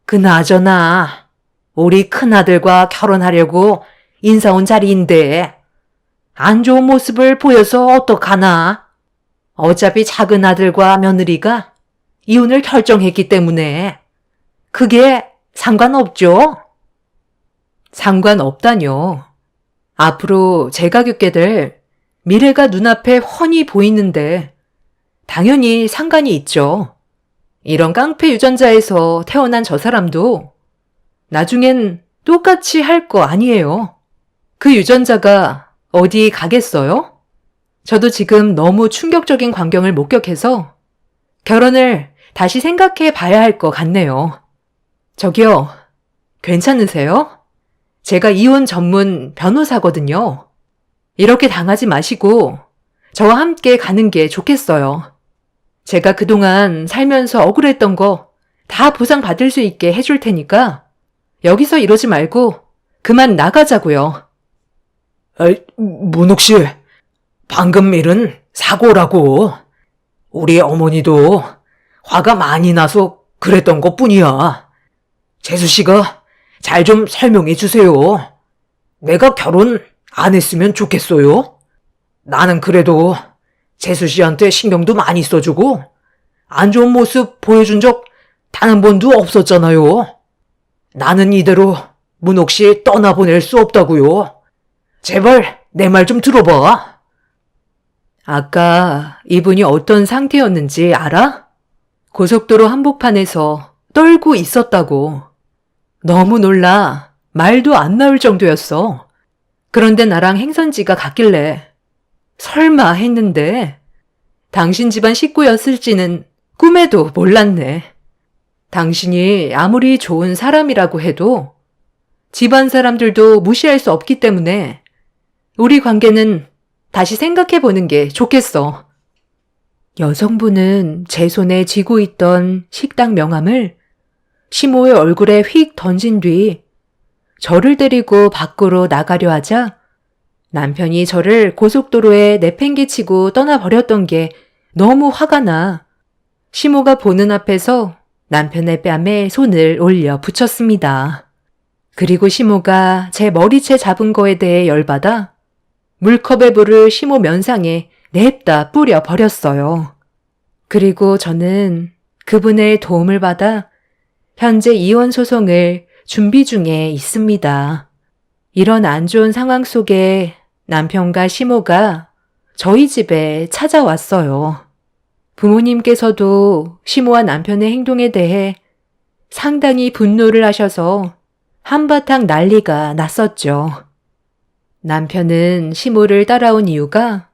그나저나 우리 큰아들과 결혼하려고 인사 온 자리인데 안 좋은 모습을 보여서 어떡하나? 어차피 작은 아들과 며느리가 이혼을 결정했기 때문에 그게 상관없죠? 상관없다뇨. 앞으로 제가 겪게 될 미래가 눈앞에 훤히 보이는데 당연히 상관이 있죠. 이런 깡패 유전자에서 태어난 저 사람도 나중엔 똑같이 할 거 아니에요. 그 유전자가 어디 가겠어요? 저도 지금 너무 충격적인 광경을 목격해서 결혼을 다시 생각해 봐야 할 것 같네요. 저기요, 괜찮으세요? 제가 이혼 전문 변호사거든요. 이렇게 당하지 마시고 저와 함께 가는 게 좋겠어요. 제가 그동안 살면서 억울했던 거 다 보상받을 수 있게 해줄 테니까 여기서 이러지 말고 그만 나가자고요. 문옥 씨, 방금 일은 사고라고. 우리 어머니도 화가 많이 나서 그랬던 것뿐이야. 재수 씨가 잘 좀 설명해 주세요. 내가 결혼 안 했으면 좋겠어요. 나는 그래도 재수 씨한테 신경도 많이 써주고 안 좋은 모습 보여준 적 단 한 번도 없었잖아요. 나는 이대로 문옥 씨 떠나보낼 수 없다고요. 제발 내 말 좀 들어봐. 아까 이분이 어떤 상태였는지 알아? 고속도로 한복판에서 떨고 있었다고. 너무 놀라 말도 안 나올 정도였어. 그런데 나랑 행선지가 같길래 설마 했는데 당신 집안 식구였을지는 꿈에도 몰랐네. 당신이 아무리 좋은 사람이라고 해도 집안 사람들도 무시할 수 없기 때문에 우리 관계는 다시 생각해 보는 게 좋겠어. 여성분은 제 손에 쥐고 있던 식당 명함을 시모의 얼굴에 휙 던진 뒤 저를 데리고 밖으로 나가려 하자 남편이 저를 고속도로에 내팽개치고 떠나버렸던 게 너무 화가 나 시모가 보는 앞에서 남편의 뺨에 손을 올려 붙였습니다. 그리고 시모가 제 머리채 잡은 거에 대해 열받아 물컵의 물을 시모 면상에 냅다 뿌려 버렸어요. 그리고 저는 그분의 도움을 받아 현재 이혼 소송을 준비 중에 있습니다. 이런 안 좋은 상황 속에 남편과 시모가 저희 집에 찾아왔어요. 부모님께서도 시모와 남편의 행동에 대해 상당히 분노를 하셔서 한바탕 난리가 났었죠. 남편은 시모를 따라온 이유가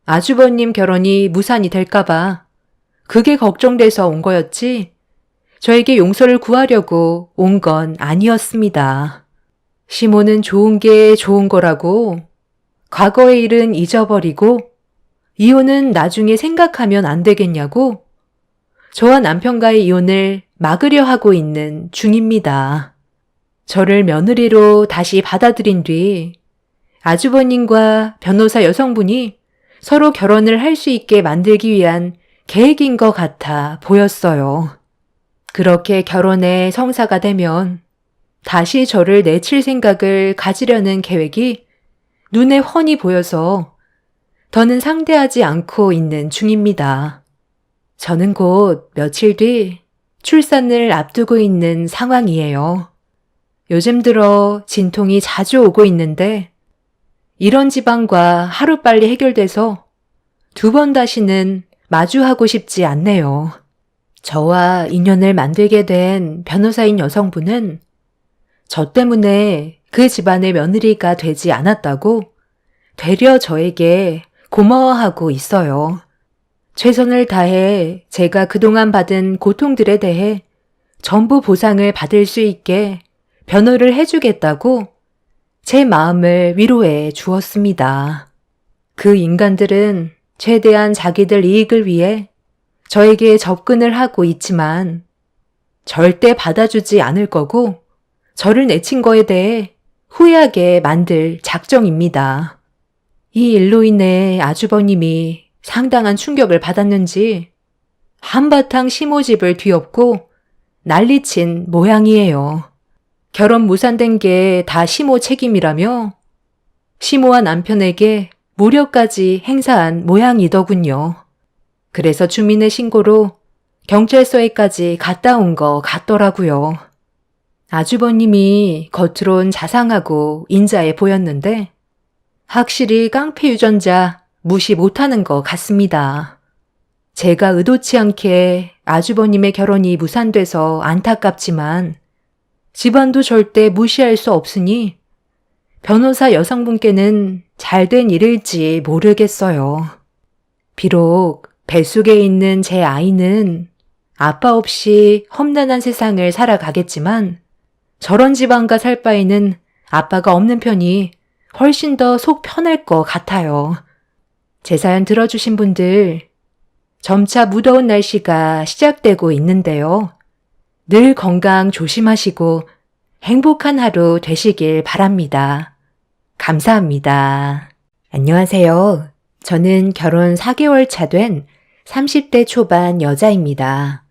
아주버님 결혼이 무산이 될까봐 그게 걱정돼서 온 거였지 저에게 용서를 구하려고 온 건 아니었습니다. 시모는 좋은 게 좋은 거라고 과거의 일은 잊어버리고 이혼은 나중에 생각하면 안 되겠냐고 저와 남편과의 이혼을 막으려 하고 있는 중입니다. 저를 며느리로 다시 받아들인 뒤 아주버님과 변호사 여성분이 서로 결혼을 할 수 있게 만들기 위한 계획인 것 같아 보였어요. 그렇게 결혼에 성사가 되면 다시 저를 내칠 생각을 가지려는 계획이 눈에 훤히 보여서 더는 상대하지 않고 있는 중입니다. 저는 곧 며칠 뒤 출산을 앞두고 있는 상황이에요. 요즘 들어 진통이 자주 오고 있는데 이런 지방과 하루빨리 해결돼서 2번 다시는 마주하고 싶지 않네요. 저와 인연을 만들게 된 변호사인 여성분은 저 때문에 그 집안의 며느리가 되지 않았다고 되려 저에게 고마워하고 있어요. 최선을 다해 제가 그동안 받은 고통들에 대해 전부 보상을 받을 수 있게 변호를 해주겠다고 제 마음을 위로해 주었습니다. 그 인간들은 최대한 자기들 이익을 위해 저에게 접근을 하고 있지만 절대 받아주지 않을 거고 저를 내친 거에 대해 후회하게 만들 작정입니다. 이 일로 인해 아주버님이 상당한 충격을 받았는지 한바탕 시모집을 뒤엎고 난리친 모양이에요. 결혼 무산된 게 다 시모 책임이라며 시모와 남편에게 모욕까지 행사한 모양이더군요. 그래서 주민의 신고로 경찰서에까지 갔다 온 거 같더라고요. 아주버님이 겉으론 자상하고 인자해 보였는데 확실히 깡패 유전자 무시 못하는 것 같습니다. 제가 의도치 않게 아주버님의 결혼이 무산돼서 안타깝지만 집안도 절대 무시할 수 없으니 변호사 여성분께는 잘된 일일지 모르겠어요. 비록 뱃속에 있는 제 아이는 아빠 없이 험난한 세상을 살아가겠지만 저런 집안과 살 바에는 아빠가 없는 편이 훨씬 더 속 편할 것 같아요. 제 사연 들어주신 분들, 점차 무더운 날씨가 시작되고 있는데요. 늘 건강 조심하시고 행복한 하루 되시길 바랍니다. 감사합니다. 안녕하세요. 저는 결혼 4개월 차 된 30대 초반 여자입니다.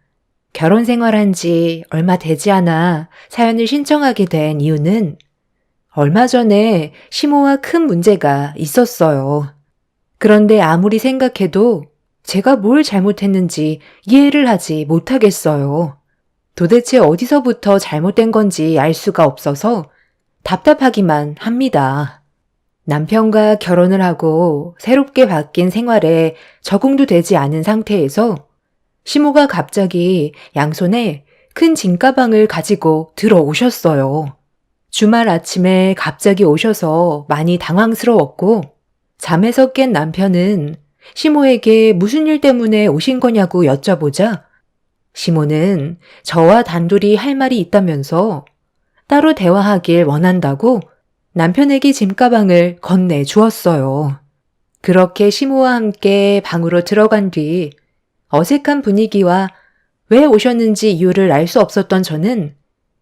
결혼 생활한 지 얼마 되지 않아 사연을 신청하게 된 이유는 얼마 전에 시모와 큰 문제가 있었어요. 그런데 아무리 생각해도 제가 뭘 잘못했는지 이해를 하지 못하겠어요. 도대체 어디서부터 잘못된 건지 알 수가 없어서 답답하기만 합니다. 남편과 결혼을 하고 새롭게 바뀐 생활에 적응도 되지 않은 상태에서 시모가 갑자기 양손에 큰 짐가방을 가지고 들어오셨어요. 주말 아침에 갑자기 오셔서 많이 당황스러웠고 잠에서 깬 남편은 시모에게 무슨 일 때문에 오신 거냐고 여쭤보자 시모는 저와 단둘이 할 말이 있다면서 따로 대화하길 원한다고 남편에게 짐가방을 건네 주었어요. 그렇게 시모와 함께 방으로 들어간 뒤 어색한 분위기와 왜 오셨는지 이유를 알 수 없었던 저는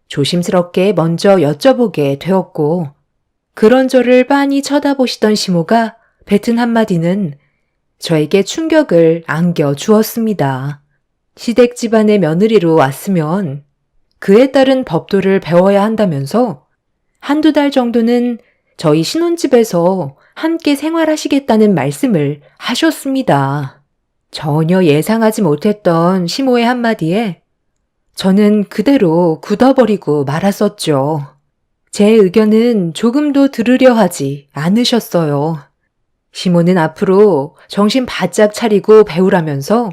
조심스럽게 먼저 여쭤보게 되었고 그런 저를 빤히 쳐다보시던 시모가 뱉은 한마디는 저에게 충격을 안겨 주었습니다. 시댁 집안의 며느리로 왔으면 그에 따른 법도를 배워야 한다면서 한두 달 정도는 저희 신혼집에서 함께 생활하시겠다는 말씀을 하셨습니다. 전혀 예상하지 못했던 시모의 한마디에 저는 그대로 굳어버리고 말았었죠. 제 의견은 조금도 들으려 하지 않으셨어요. 시모는 앞으로 정신 바짝 차리고 배우라면서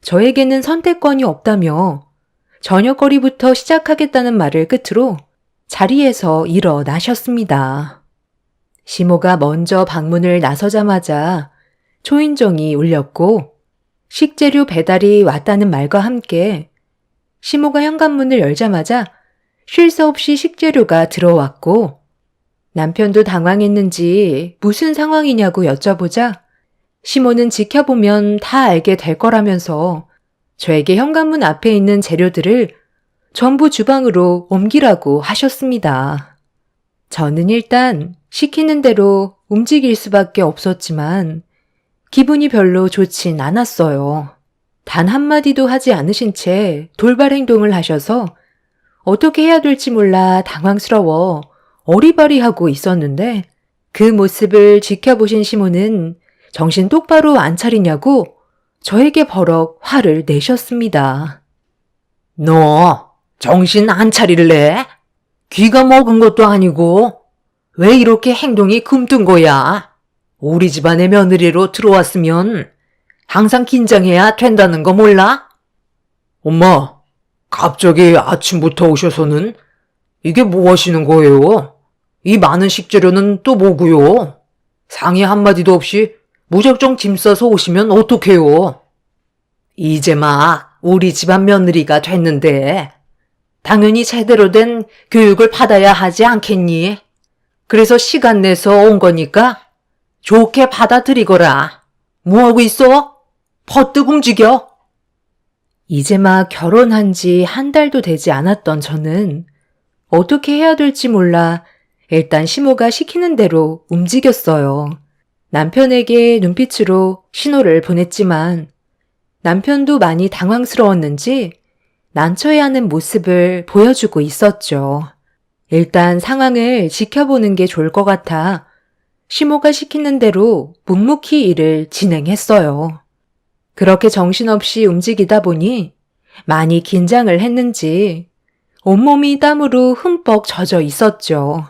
저에게는 선택권이 없다며 저녁거리부터 시작하겠다는 말을 끝으로 자리에서 일어나셨습니다. 시모가 먼저 방문을 나서자마자 초인종이 울렸고 식재료 배달이 왔다는 말과 함께 시모가 현관문을 열자마자 쉴 새 없이 식재료가 들어왔고 남편도 당황했는지 무슨 상황이냐고 여쭤보자 시모는 지켜보면 다 알게 될 거라면서 저에게 현관문 앞에 있는 재료들을 전부 주방으로 옮기라고 하셨습니다. 저는 일단 시키는 대로 움직일 수밖에 없었지만 기분이 별로 좋진 않았어요. 단 한마디도 하지 않으신 채 돌발 행동을 하셔서 어떻게 해야 될지 몰라 당황스러워 어리바리하고 있었는데 그 모습을 지켜보신 시모는 정신 똑바로 안 차리냐고 저에게 버럭 화를 내셨습니다. 너 정신 안 차릴래? 귀가 먹은 것도 아니고 왜 이렇게 행동이 금뜬 거야? 우리 집안의 며느리로 들어왔으면 항상 긴장해야 된다는 거 몰라? 엄마, 갑자기 아침부터 오셔서는 이게 뭐 하시는 거예요? 이 많은 식재료는 또 뭐고요? 상의 한마디도 없이 무작정 짐 싸서 오시면 어떡해요? 이제 막 우리 집안 며느리가 됐는데 당연히 제대로 된 교육을 받아야 하지 않겠니? 그래서 시간 내서 온 거니까 좋게 받아들이거라. 뭐하고 있어? 퍼뜩 움직여. 이제 막 결혼한 지 한 달도 되지 않았던 저는 어떻게 해야 될지 몰라 일단 시모가 시키는 대로 움직였어요. 남편에게 눈빛으로 신호를 보냈지만 남편도 많이 당황스러웠는지 난처해하는 모습을 보여주고 있었죠. 일단 상황을 지켜보는 게 좋을 것 같아 시모가 시키는 대로 묵묵히 일을 진행했어요. 그렇게 정신없이 움직이다 보니 많이 긴장을 했는지 온몸이 땀으로 흠뻑 젖어 있었죠.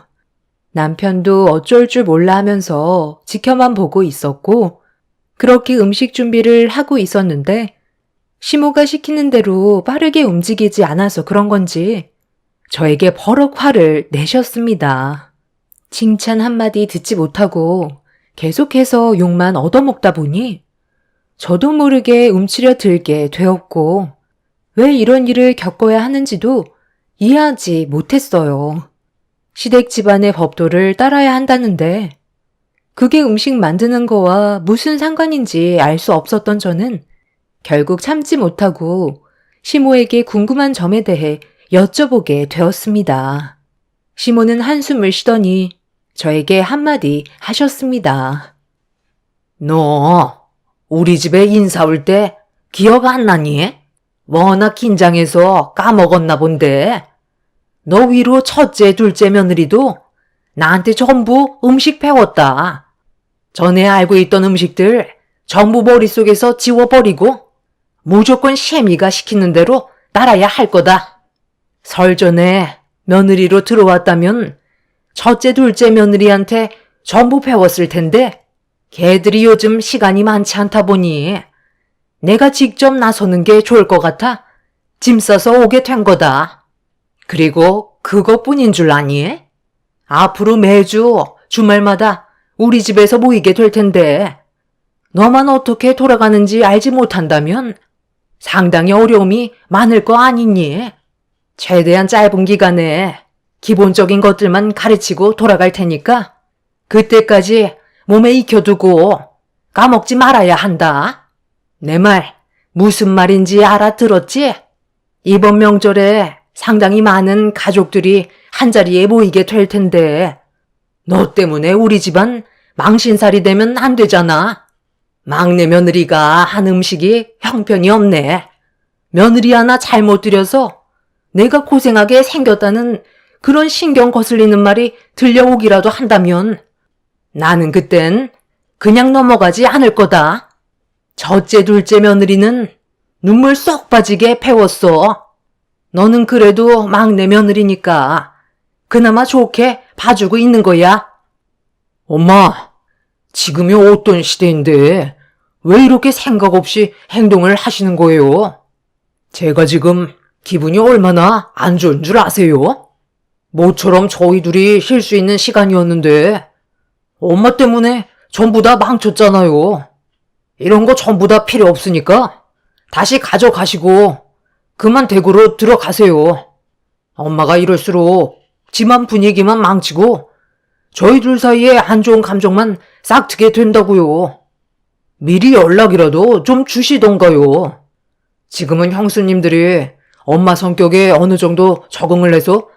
남편도 어쩔 줄 몰라 하면서 지켜만 보고 있었고 그렇게 음식 준비를 하고 있었는데 시모가 시키는 대로 빠르게 움직이지 않아서 그런 건지 저에게 버럭 화를 내셨습니다. 칭찬 한마디 듣지 못하고 계속해서 욕만 얻어먹다 보니 저도 모르게 움츠려 들게 되었고 왜 이런 일을 겪어야 하는지도 이해하지 못했어요. 시댁 집안의 법도를 따라야 한다는데 그게 음식 만드는 거와 무슨 상관인지 알 수 없었던 저는 결국 참지 못하고 시모에게 궁금한 점에 대해 여쭤보게 되었습니다. 시모는 한숨을 쉬더니 저에게 한마디 하셨습니다. 너 우리 집에 인사 올 때 기억 안 나니? 워낙 긴장해서 까먹었나 본데. 너 위로 첫째, 둘째 며느리도 나한테 전부 음식 배웠다. 전에 알고 있던 음식들 전부 머릿속에서 지워버리고 무조건 셰미가 시키는 대로 따라야 할 거다. 설 전에 며느리로 들어왔다면 첫째, 둘째 며느리한테 전부 배웠을 텐데 걔들이 요즘 시간이 많지 않다 보니 내가 직접 나서는 게 좋을 것 같아 짐 싸서 오게 된 거다. 그리고 그것뿐인 줄 아니? 앞으로 매주 주말마다 우리 집에서 모이게 될 텐데 너만 어떻게 돌아가는지 알지 못한다면 상당히 어려움이 많을 거 아니니? 최대한 짧은 기간에 기본적인 것들만 가르치고 돌아갈 테니까 그때까지 몸에 익혀두고 까먹지 말아야 한다. 내 말 무슨 말인지 알아들었지? 이번 명절에 상당히 많은 가족들이 한자리에 모이게 될 텐데 너 때문에 우리 집안 망신살이 되면 안 되잖아. 막내 며느리가 한 음식이 형편이 없네. 며느리 하나 잘못 들여서 내가 고생하게 생겼다는 그런 신경 거슬리는 말이 들려오기라도 한다면 나는 그땐 그냥 넘어가지 않을 거다. 첫째, 둘째 며느리는 눈물 쏙 빠지게 배웠어. 너는 그래도 막내 며느리니까 그나마 좋게 봐주고 있는 거야. 엄마, 지금이 어떤 시대인데 왜 이렇게 생각 없이 행동을 하시는 거예요? 제가 지금 기분이 얼마나 안 좋은 줄 아세요? 모처럼 저희 둘이 쉴 수 있는 시간이었는데 엄마 때문에 전부 다 망쳤잖아요. 이런 거 전부 다 필요 없으니까 다시 가져가시고 그만 댁으로 들어가세요. 엄마가 이럴수록 집안 분위기만 망치고 저희 둘 사이에 안 좋은 감정만 싹트게 된다고요. 미리 연락이라도 좀 주시던가요. 지금은 형수님들이 엄마 성격에 어느 정도 적응을 해서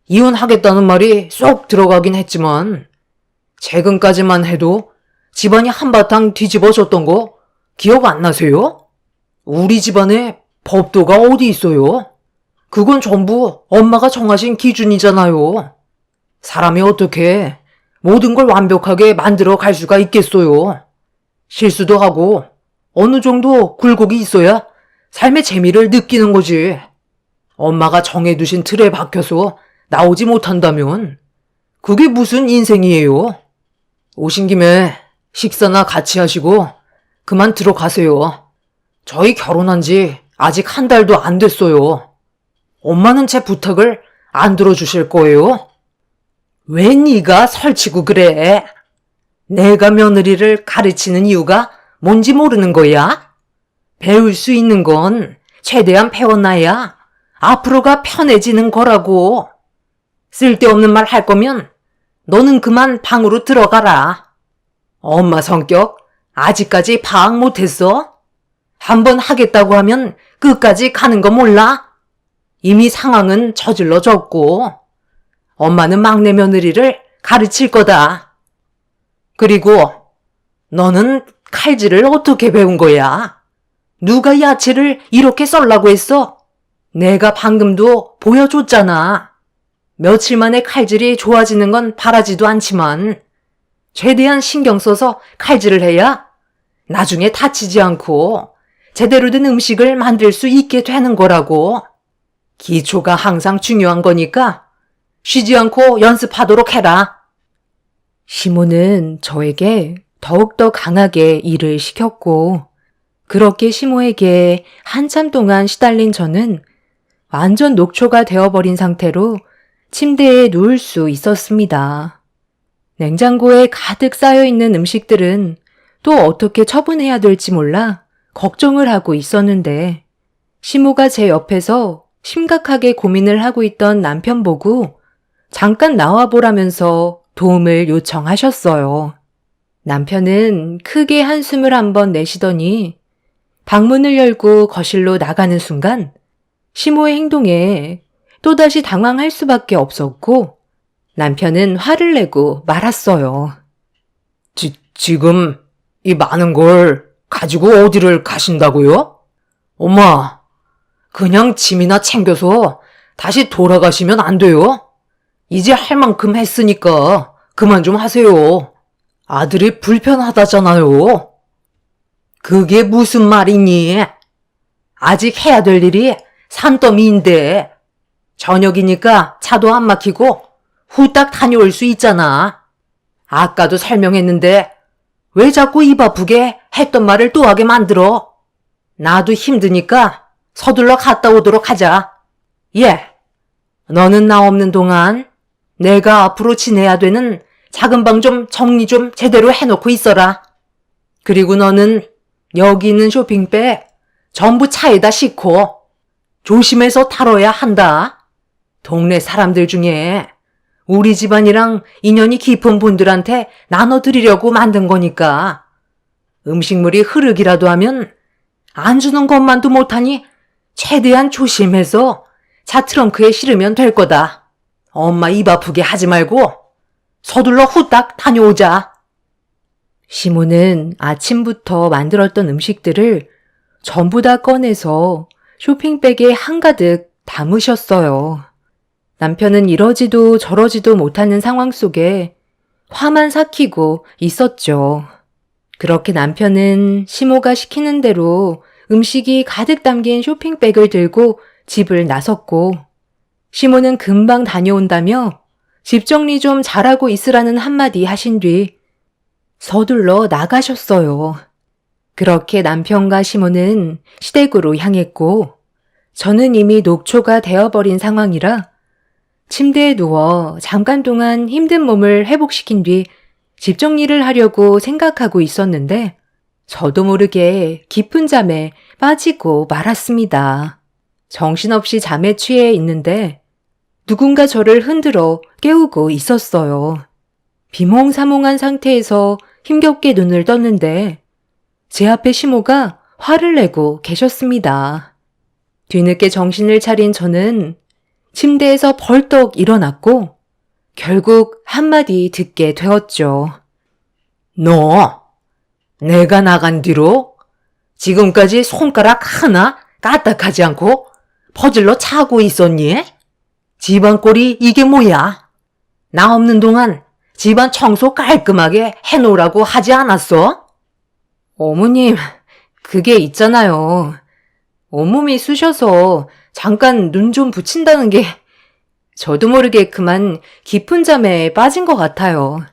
이혼하겠다는 말이 쏙 들어가긴 했지만 최근까지만 해도 집안이 한바탕 뒤집어졌던 거 기억 안 나세요? 우리 집안에 법도가 어디 있어요? 그건 전부 엄마가 정하신 기준이잖아요. 사람이 어떻게 모든 걸 완벽하게 만들어 갈 수가 있겠어요? 실수도 하고 어느 정도 굴곡이 있어야 삶의 재미를 느끼는 거지. 엄마가 정해두신 틀에 박혀서 나오지 못한다면 그게 무슨 인생이에요? 오신 김에 식사나 같이 하시고 그만 들어가세요. 저희 결혼한 지 아직 한 달도 안 됐어요. 엄마는 제 부탁을 안 들어주실 거예요? 왜 네가 설치고 그래? 내가 며느리를 가르치는 이유가 뭔지 모르는 거야? 배울 수 있는 건 최대한 배워놔야 앞으로가 편해지는 거라고. 쓸데없는 말 할 거면 너는 그만 방으로 들어가라. 엄마 성격 아직까지 파악 못했어? 한번 하겠다고 하면 끝까지 가는 거 몰라? 이미 상황은 저질러졌고 엄마는 막내 며느리를 가르칠 거다. 그리고 너는 칼질을 어떻게 배운 거야? 누가 야채를 이렇게 썰라고 했어? 내가 방금도 보여줬잖아. 며칠 만에 칼질이 좋아지는 건 바라지도 않지만 최대한 신경 써서 칼질을 해야 나중에 다치지 않고 제대로 된 음식을 만들 수 있게 되는 거라고. 기초가 항상 중요한 거니까 쉬지 않고 연습하도록 해라. 시모는 저에게 더욱더 강하게 일을 시켰고 그렇게 시모에게 한참 동안 시달린 저는 완전 녹초가 되어버린 상태로 침대에 누울 수 있었습니다. 냉장고에 가득 쌓여있는 음식들은 또 어떻게 처분해야 될지 몰라 걱정을 하고 있었는데 시모가 제 옆에서 심각하게 고민을 하고 있던 남편 보고 잠깐 나와보라면서 도움을 요청하셨어요. 남편은 크게 한숨을 한번 내쉬더니 방문을 열고 거실로 나가는 순간 시모의 행동에 또다시 당황할 수밖에 없었고 남편은 화를 내고 말았어요. 지금 이 많은 걸 가지고 어디를 가신다고요? 엄마, 그냥 짐이나 챙겨서 다시 돌아가시면 안 돼요? 이제 할 만큼 했으니까 그만 좀 하세요. 아들이 불편하다잖아요. 그게 무슨 말이니? 아직 해야 될 일이 산더미인데 저녁이니까 차도 안 막히고 후딱 다녀올 수 있잖아. 아까도 설명했는데 왜 자꾸 입 아프게 했던 말을 또 하게 만들어? 나도 힘드니까 서둘러 갔다 오도록 하자. 예, 너는 나 없는 동안 내가 앞으로 지내야 되는 작은 방 좀 정리 좀 제대로 해놓고 있어라. 그리고 너는 여기 있는 쇼핑백 전부 차에다 싣고 조심해서 다뤄야 한다. 동네 사람들 중에 우리 집안이랑 인연이 깊은 분들한테 나눠드리려고 만든 거니까 음식물이 흐르기라도 하면 안 주는 것만도 못하니 최대한 조심해서 차 트렁크에 실으면 될 거다. 엄마 입 아프게 하지 말고 서둘러 후딱 다녀오자. 시모는 아침부터 만들었던 음식들을 전부 다 꺼내서 쇼핑백에 한가득 담으셨어요. 남편은 이러지도 저러지도 못하는 상황 속에 화만 삭히고 있었죠. 그렇게 남편은 시모가 시키는 대로 음식이 가득 담긴 쇼핑백을 들고 집을 나섰고, 시모는 금방 다녀온다며 집 정리 좀 잘하고 있으라는 한마디 하신 뒤 서둘러 나가셨어요. 그렇게 남편과 시모는 시댁으로 향했고, 저는 이미 녹초가 되어버린 상황이라 침대에 누워 잠깐 동안 힘든 몸을 회복시킨 뒤 집 정리를 하려고 생각하고 있었는데, 저도 모르게 깊은 잠에 빠지고 말았습니다. 정신없이 잠에 취해 있는데 누군가 저를 흔들어 깨우고 있었어요. 비몽사몽한 상태에서 힘겹게 눈을 떴는데 제 앞에 시모가 화를 내고 계셨습니다. 뒤늦게 정신을 차린 저는 침대에서 벌떡 일어났고 결국 한마디 듣게 되었죠. 너, 내가 나간 뒤로 지금까지 손가락 하나 까딱하지 않고 퍼질러 차고 있었니? 집안 꼴이 이게 뭐야? 나 없는 동안 집안 청소 깔끔하게 해놓으라고 하지 않았어? 어머님, 그게 있잖아요. 온몸이 쑤셔서 잠깐 눈 좀 붙인다는 게 저도 모르게 그만 깊은 잠에 빠진 것 같아요.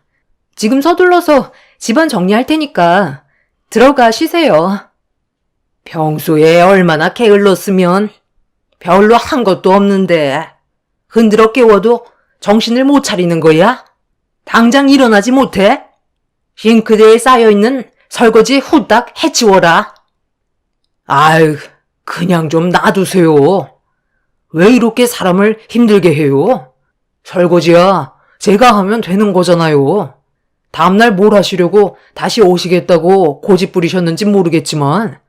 지금 서둘러서 집안 정리할 테니까 들어가 쉬세요. 평소에 얼마나 게을렀으면 별로 한 것도 없는데 흔들어 깨워도 정신을 못 차리는 거야? 당장 일어나지 못해? 싱크대에 쌓여있는 설거지 후딱 해치워라. 아유, 그냥 좀 놔두세요. 왜 이렇게 사람을 힘들게 해요? 설거지야 제가 하면 되는 거잖아요. 다음날 뭘 하시려고 다시 오시겠다고 고집 부리셨는지 모르겠지만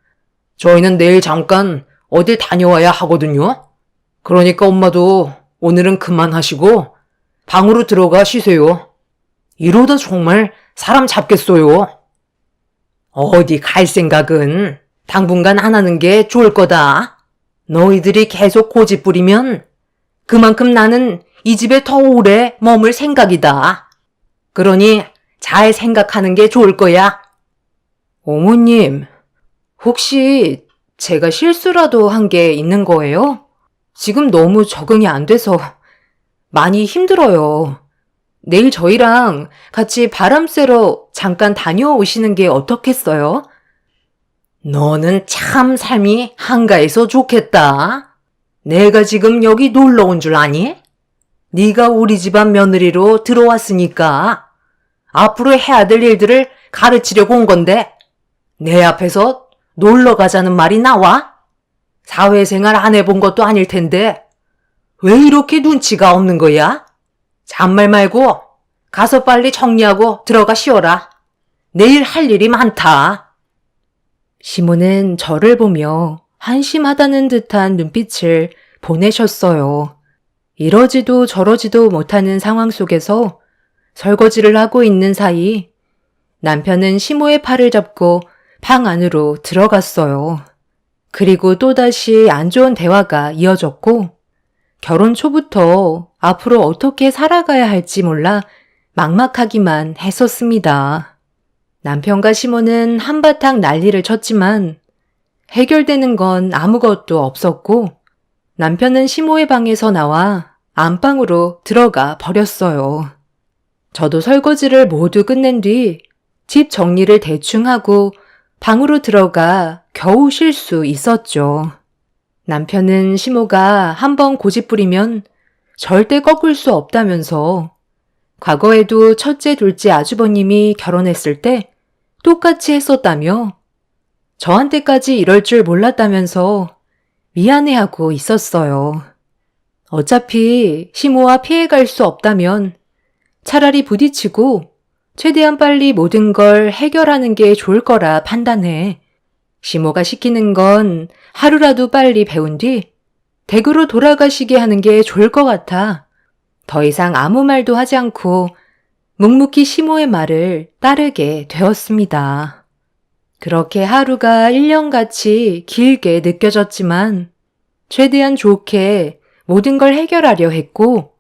저희는 내일 잠깐 어딜 다녀와야 하거든요. 그러니까 엄마도 오늘은 그만하시고 방으로 들어가 쉬세요. 이러다 정말 사람 잡겠어요. 어디 갈 생각은 당분간 안 하는 게 좋을 거다. 너희들이 계속 고집 부리면 그만큼 나는 이 집에 더 오래 머물 생각이다. 그러니 잘 생각하는 게 좋을 거야. 어머님, 혹시 제가 실수라도 한 게 있는 거예요? 지금 너무 적응이 안 돼서 많이 힘들어요. 내일 저희랑 같이 바람 쐬러 잠깐 다녀오시는 게 어떻겠어요? 너는 참 삶이 한가해서 좋겠다. 내가 지금 여기 놀러 온 줄 아니? 네가 우리 집안 며느리로 들어왔으니까 앞으로 해야 될 일들을 가르치려고 온 건데 내 앞에서 놀러 가자는 말이 나와? 사회생활 안 해본 것도 아닐 텐데 왜 이렇게 눈치가 없는 거야? 잔말 말고 가서 빨리 정리하고 들어가 쉬어라. 내일 할 일이 많다. 시모는 저를 보며 한심하다는 듯한 눈빛을 보내셨어요. 이러지도 저러지도 못하는 상황 속에서 설거지를 하고 있는 사이 남편은 시모의 팔을 잡고 방 안으로 들어갔어요. 그리고 또다시 안 좋은 대화가 이어졌고 결혼 초부터 앞으로 어떻게 살아가야 할지 몰라 막막하기만 했었습니다. 남편과 시모는 한바탕 난리를 쳤지만 해결되는 건 아무것도 없었고 남편은 시모의 방에서 나와 안방으로 들어가 버렸어요. 저도 설거지를 모두 끝낸 뒤 집 정리를 대충 하고 방으로 들어가 겨우 쉴 수 있었죠. 남편은 시모가 한번 고집 부리면 절대 꺾을 수 없다면서 과거에도 첫째, 둘째 아주버님이 결혼했을 때 똑같이 했었다며 저한테까지 이럴 줄 몰랐다면서 미안해하고 있었어요. 어차피 시모와 피해갈 수 없다면 차라리 부딪히고 최대한 빨리 모든 걸 해결하는 게 좋을 거라 판단해 시모가 시키는 건 하루라도 빨리 배운 뒤 댁으로 돌아가시게 하는 게 좋을 것 같아 더 이상 아무 말도 하지 않고 묵묵히 시모의 말을 따르게 되었습니다. 그렇게 하루가 1년같이 길게 느껴졌지만 최대한 좋게 모든 걸 해결하려 했고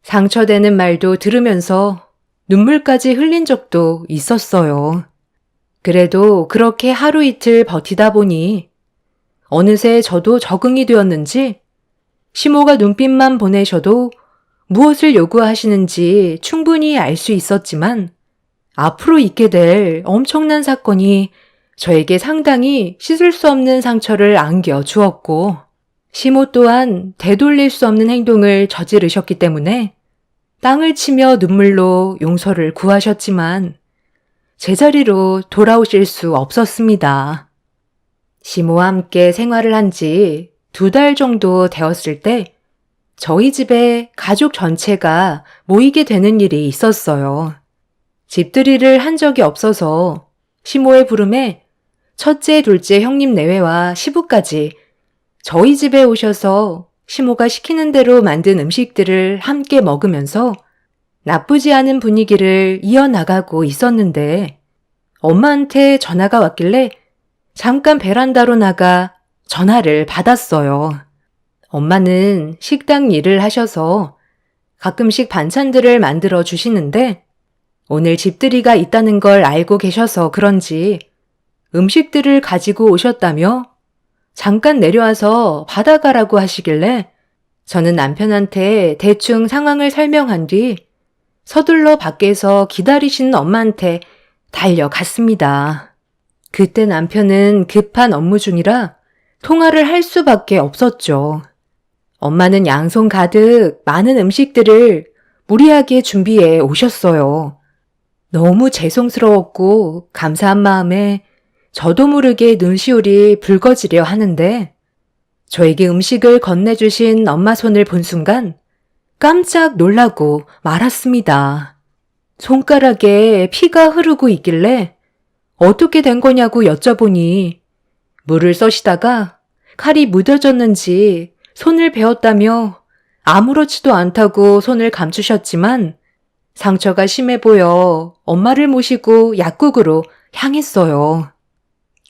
상처되는 말도 들으면서 눈물까지 흘린 적도 있었어요. 그래도 그렇게 하루 이틀 버티다 보니 어느새 저도 적응이 되었는지 시모가 눈빛만 보내셔도 무엇을 요구하시는지 충분히 알 수 있었지만 앞으로 있게 될 엄청난 사건이 저에게 상당히 씻을 수 없는 상처를 안겨 주었고 시모 또한 되돌릴 수 없는 행동을 저지르셨기 때문에 땅을 치며 눈물로 용서를 구하셨지만 제자리로 돌아오실 수 없었습니다. 시모와 함께 생활을 한 지 2달 정도 되었을 때 저희 집에 가족 전체가 모이게 되는 일이 있었어요. 집들이를 한 적이 없어서 시모의 부름에 첫째, 둘째 형님 내외와 시부까지 저희 집에 오셔서 시모가 시키는 대로 만든 음식들을 함께 먹으면서 나쁘지 않은 분위기를 이어나가고 있었는데 엄마한테 전화가 왔길래 잠깐 베란다로 나가 전화를 받았어요. 엄마는 식당 일을 하셔서 가끔씩 반찬들을 만들어 주시는데 오늘 집들이가 있다는 걸 알고 계셔서 그런지 음식들을 가지고 오셨다며 잠깐 내려와서 받아가라고 하시길래 저는 남편한테 대충 상황을 설명한 뒤 서둘러 밖에서 기다리시는 엄마한테 달려갔습니다. 그때 남편은 급한 업무 중이라 통화를 할 수밖에 없었죠. 엄마는 양손 가득 많은 음식들을 무리하게 준비해 오셨어요. 너무 죄송스러웠고 감사한 마음에 저도 모르게 눈시울이 붉어지려 하는데 저에게 음식을 건네주신 엄마 손을 본 순간 깜짝 놀라고 말았습니다. 손가락에 피가 흐르고 있길래 어떻게 된 거냐고 여쭤보니 물을 써시다가 칼이 묻어졌는지 손을 베었다며 아무렇지도 않다고 손을 감추셨지만 상처가 심해 보여 엄마를 모시고 약국으로 향했어요.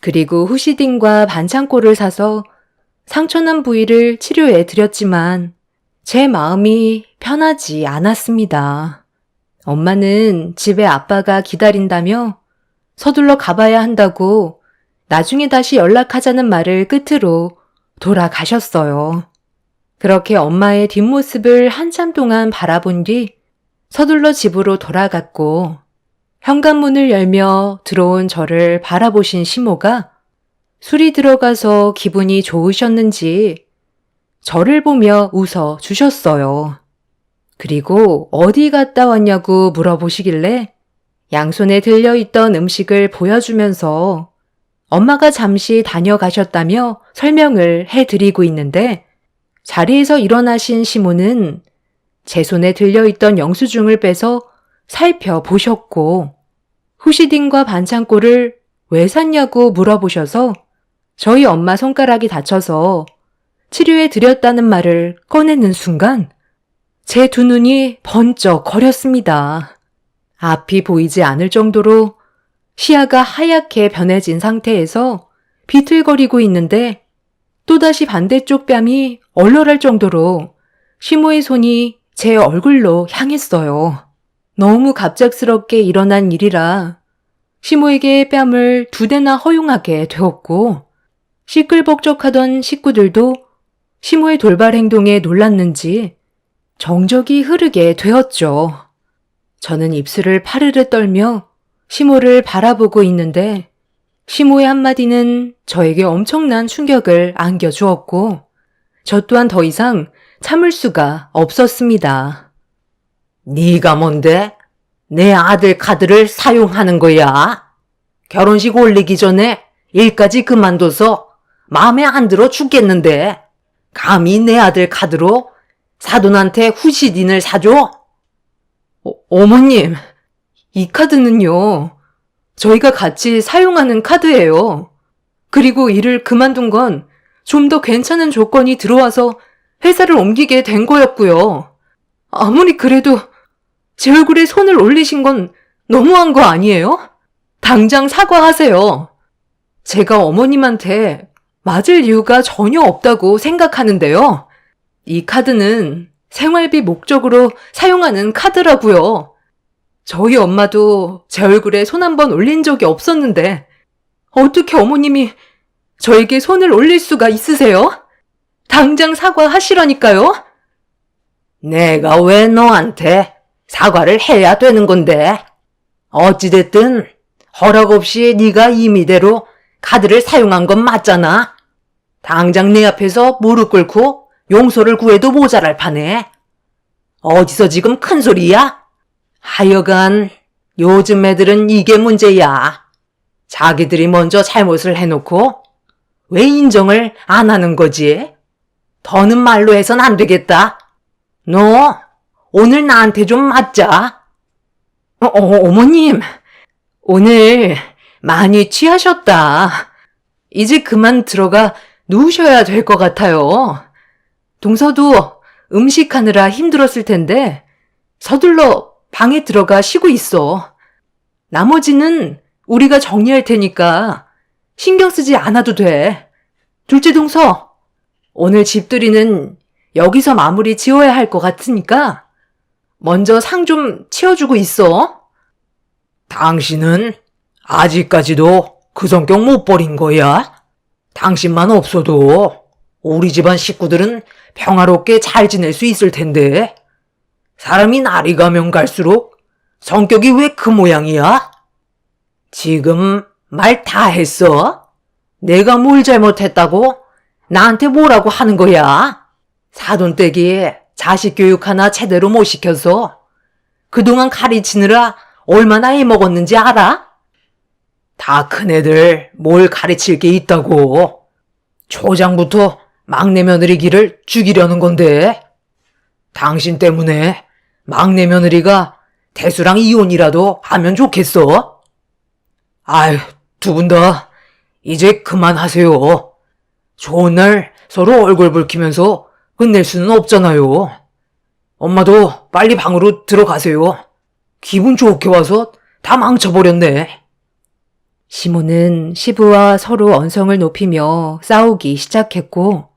그리고 후시딘과 반창고를 사서 상처난 부위를 치료해 드렸지만 제 마음이 편하지 않았습니다. 엄마는 집에 아빠가 기다린다며 서둘러 가봐야 한다고 나중에 다시 연락하자는 말을 끝으로 돌아가셨어요. 그렇게 엄마의 뒷모습을 한참 동안 바라본 뒤 서둘러 집으로 돌아갔고 현관문을 열며 들어온 저를 바라보신 시모가 술이 들어가서 기분이 좋으셨는지 저를 보며 웃어 주셨어요. 그리고 어디 갔다 왔냐고 물어보시길래 양손에 들려있던 음식을 보여주면서 엄마가 잠시 다녀가셨다며 설명을 해드리고 있는데 자리에서 일어나신 시모는 제 손에 들려있던 영수증을 빼서 살펴보셨고 후시딘과 반창고를 왜 샀냐고 물어보셔서 저희 엄마 손가락이 다쳐서 치료해 드렸다는 말을 꺼내는 순간 제 두 눈이 번쩍 거렸습니다. 앞이 보이지 않을 정도로 시야가 하얗게 변해진 상태에서 비틀거리고 있는데 또다시 반대쪽 뺨이 얼얼할 정도로 시모의 손이 제 얼굴로 향했어요. 너무 갑작스럽게 일어난 일이라 시모에게 뺨을 2대나 허용하게 되었고 시끌벅적하던 식구들도 시모의 돌발 행동에 놀랐는지 정적이 흐르게 되었죠. 저는 입술을 파르르 떨며 시모를 바라보고 있는데 시모의 한마디는 저에게 엄청난 충격을 안겨주었고 저 또한 더 이상 참을 수가 없었습니다. 네가 뭔데? 내 아들 카드를 사용하는 거야? 결혼식 올리기 전에 일까지 그만둬서 마음에 안 들어 죽겠는데 감히 내 아들 카드로 사돈한테 후시딘을 사줘? 어머님, 이 카드는요. 저희가 같이 사용하는 카드예요. 그리고 일을 그만둔 건 좀 더 괜찮은 조건이 들어와서 회사를 옮기게 된 거였고요. 아무리 그래도 제 얼굴에 손을 올리신 건 너무한 거 아니에요? 당장 사과하세요. 제가 어머님한테 맞을 이유가 전혀 없다고 생각하는데요. 이 카드는 생활비 목적으로 사용하는 카드라고요. 저희 엄마도 제 얼굴에 손 한 번 올린 적이 없었는데 어떻게 어머님이 저에게 손을 올릴 수가 있으세요? 당장 사과하시라니까요. 내가 왜 너한테 사과를 해야 되는 건데? 어찌됐든 허락 없이 네가 임의대로 카드를 사용한 건 맞잖아. 당장 내 앞에서 무릎 꿇고 용서를 구해도 모자랄 판에. 어디서 지금 큰 소리야? 하여간 요즘 애들은 이게 문제야. 자기들이 먼저 잘못을 해놓고 왜 인정을 안 하는 거지? 더는 말로 해선 안 되겠다. 너 오늘 나한테 좀 맞자. 어머님, 오늘 많이 취하셨다. 이제 그만 들어가 누우셔야 될 것 같아요. 동서도 음식하느라 힘들었을 텐데 서둘러 방에 들어가 쉬고 있어. 나머지는 우리가 정리할 테니까 신경 쓰지 않아도 돼. 둘째 동서, 오늘 집들이는 여기서 마무리 지어야 할 것 같으니까 먼저 상 좀 치워주고 있어. 당신은 아직까지도 그 성격 못 버린 거야? 당신만 없어도 우리 집안 식구들은 평화롭게 잘 지낼 수 있을 텐데. 사람이 날이 가면 갈수록 성격이 왜 그 모양이야? 지금 말 다 했어? 내가 뭘 잘못했다고 나한테 뭐라고 하는 거야? 사돈댁이 자식 교육 하나 제대로 못 시켜서 그동안 가르치느라 얼마나 해먹었는지 알아? 다 큰애들 뭘 가르칠 게 있다고. 초장부터 막내 며느리 길을 죽이려는 건데. 당신 때문에 막내 며느리가 대수랑 이혼이라도 하면 좋겠어? 아휴, 두 분 다 이제 그만하세요. 좋은 날 서로 얼굴 붉히면서 끝낼 수는 없잖아요. 엄마도 빨리 방으로 들어가세요. 기분 좋게 와서 다 망쳐버렸네. 시모는 시부와 서로 언성을 높이며 싸우기 시작했고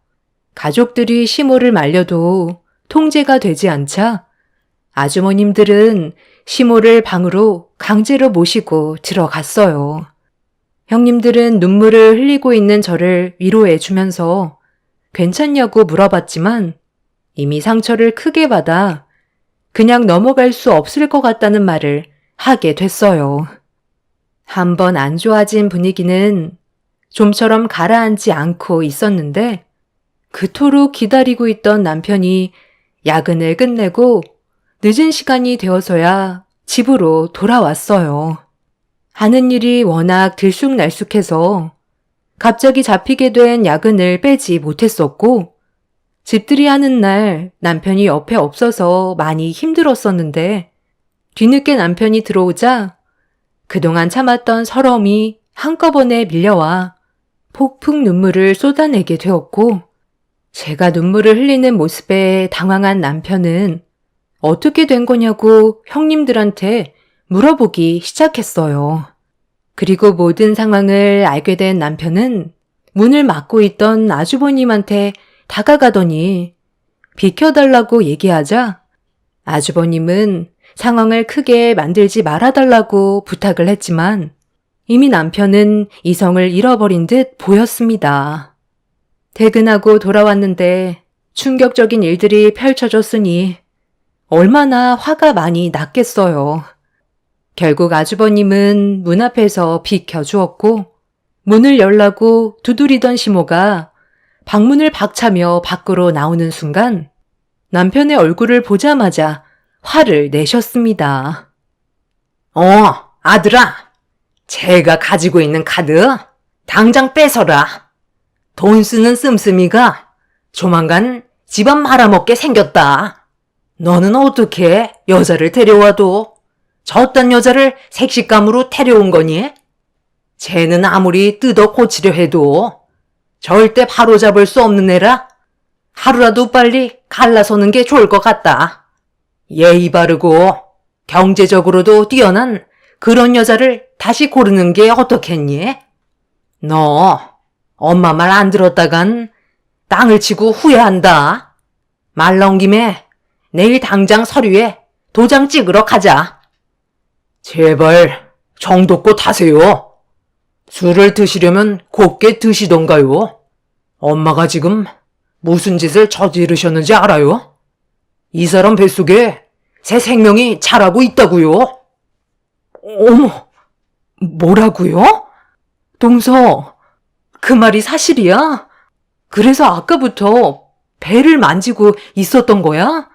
가족들이 시모를 말려도 통제가 되지 않자 아주머님들은 시모를 방으로 강제로 모시고 들어갔어요. 형님들은 눈물을 흘리고 있는 저를 위로해 주면서 괜찮냐고 물어봤지만 이미 상처를 크게 받아 그냥 넘어갈 수 없을 것 같다는 말을 하게 됐어요. 한번 안 좋아진 분위기는 좀처럼 가라앉지 않고 있었는데 그토록 기다리고 있던 남편이 야근을 끝내고 늦은 시간이 되어서야 집으로 돌아왔어요. 하는 일이 워낙 들쑥날쑥해서 갑자기 잡히게 된 야근을 빼지 못했었고 집들이 하는 날 남편이 옆에 없어서 많이 힘들었었는데 뒤늦게 남편이 들어오자 그동안 참았던 서러움이 한꺼번에 밀려와 폭풍 눈물을 쏟아내게 되었고 제가 눈물을 흘리는 모습에 당황한 남편은 어떻게 된 거냐고 형님들한테 물어보기 시작했어요. 그리고 모든 상황을 알게 된 남편은 문을 막고 있던 아주버님한테 다가가더니 비켜달라고 얘기하자 아주버님은 상황을 크게 만들지 말아달라고 부탁을 했지만 이미 남편은 이성을 잃어버린 듯 보였습니다. 퇴근하고 돌아왔는데 충격적인 일들이 펼쳐졌으니 얼마나 화가 많이 났겠어요. 결국 아주버님은 문 앞에서 비켜주었고 문을 열라고 두드리던 시모가 방문을 박차며 밖으로 나오는 순간 남편의 얼굴을 보자마자 화를 내셨습니다. 아들아. 제가 가지고 있는 카드 당장 뺏어라. 돈 쓰는 씀씀이가 조만간 집안 말아먹게 생겼다. 너는 어떻게 여자를 데려와도 저딴 여자를 색시감으로 데려온 거니? 쟤는 아무리 뜯어 고치려 해도 절대 바로잡을 수 없는 애라 하루라도 빨리 갈라서는 게 좋을 것 같다. 예의 바르고 경제적으로도 뛰어난 그런 여자를 다시 고르는 게 어떻겠니? 너 엄마 말 안 들었다간 땅을 치고 후회한다. 말 나온 김에 내일 당장 서류에 도장 찍으러 가자. 제발 정도껏 하세요. 술을 드시려면 곱게 드시던가요. 엄마가 지금 무슨 짓을 저지르셨는지 알아요? 이 사람 뱃속에 새 생명이 자라고 있다고요. 어머, 뭐라고요? 동서, 그 말이 사실이야? 그래서 아까부터 배를 만지고 있었던 거야?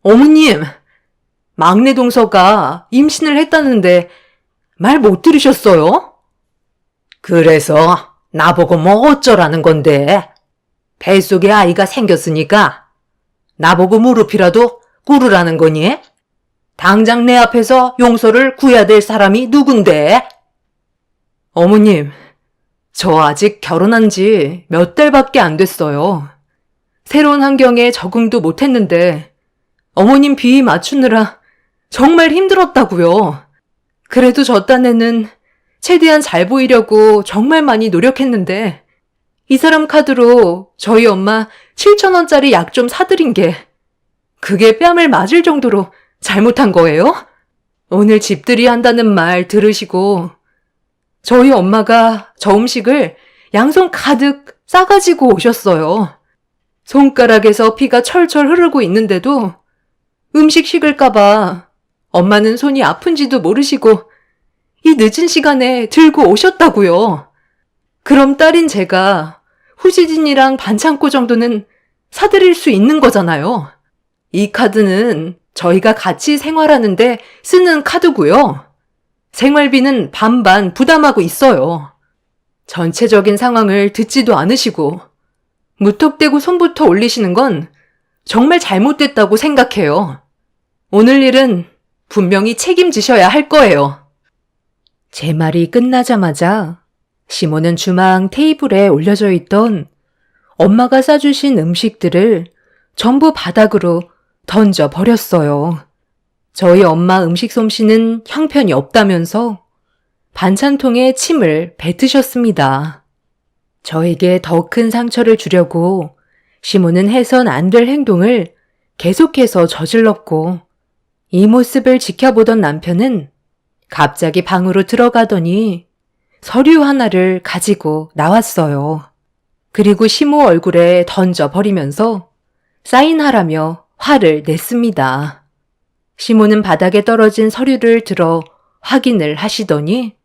어머님, 막내 동서가 임신을 했다는데 말 못 들으셨어요? 그래서 나보고 뭐 어쩌라는 건데. 뱃속에 아이가 생겼으니까 나보고 무릎이라도 꿇으라는 거니? 당장 내 앞에서 용서를 구해야 될 사람이 누군데? 어머님, 저 아직 결혼한 지 몇 달밖에 안 됐어요. 새로운 환경에 적응도 못했는데 어머님 비위 맞추느라 정말 힘들었다고요. 그래도 저 딴에는 최대한 잘 보이려고 정말 많이 노력했는데 이 사람 카드로 저희 엄마 7,000원짜리 약 좀 사드린 게 그게 뺨을 맞을 정도로 잘못한 거예요? 오늘 집들이 한다는 말 들으시고 저희 엄마가 저 음식을 양손 가득 싸가지고 오셨어요. 손가락에서 피가 철철 흐르고 있는데도 음식 식을까봐 엄마는 손이 아픈지도 모르시고 이 늦은 시간에 들고 오셨다고요. 그럼 딸인 제가 후지진이랑 반창고 정도는 사드릴 수 있는 거잖아요. 이 카드는 저희가 같이 생활하는데 쓰는 카드고요. 생활비는 반반 부담하고 있어요. 전체적인 상황을 듣지도 않으시고 무턱대고 손부터 올리시는 건 정말 잘못됐다고 생각해요. 오늘 일은 분명히 책임지셔야 할 거예요. 제 말이 끝나자마자 시모는 주방 테이블에 올려져 있던 엄마가 싸주신 음식들을 전부 바닥으로 던져 버렸어요. 저희 엄마 음식 솜씨는 형편이 없다면서 반찬통에 침을 뱉으셨습니다. 저에게 더 큰 상처를 주려고 시모는 해선 안 될 행동을 계속해서 저질렀고 이 모습을 지켜보던 남편은 갑자기 방으로 들어가더니 서류 하나를 가지고 나왔어요. 그리고 시모 얼굴에 던져버리면서 사인하라며 화를 냈습니다. 시모는 바닥에 떨어진 서류를 들어 확인을 하시더니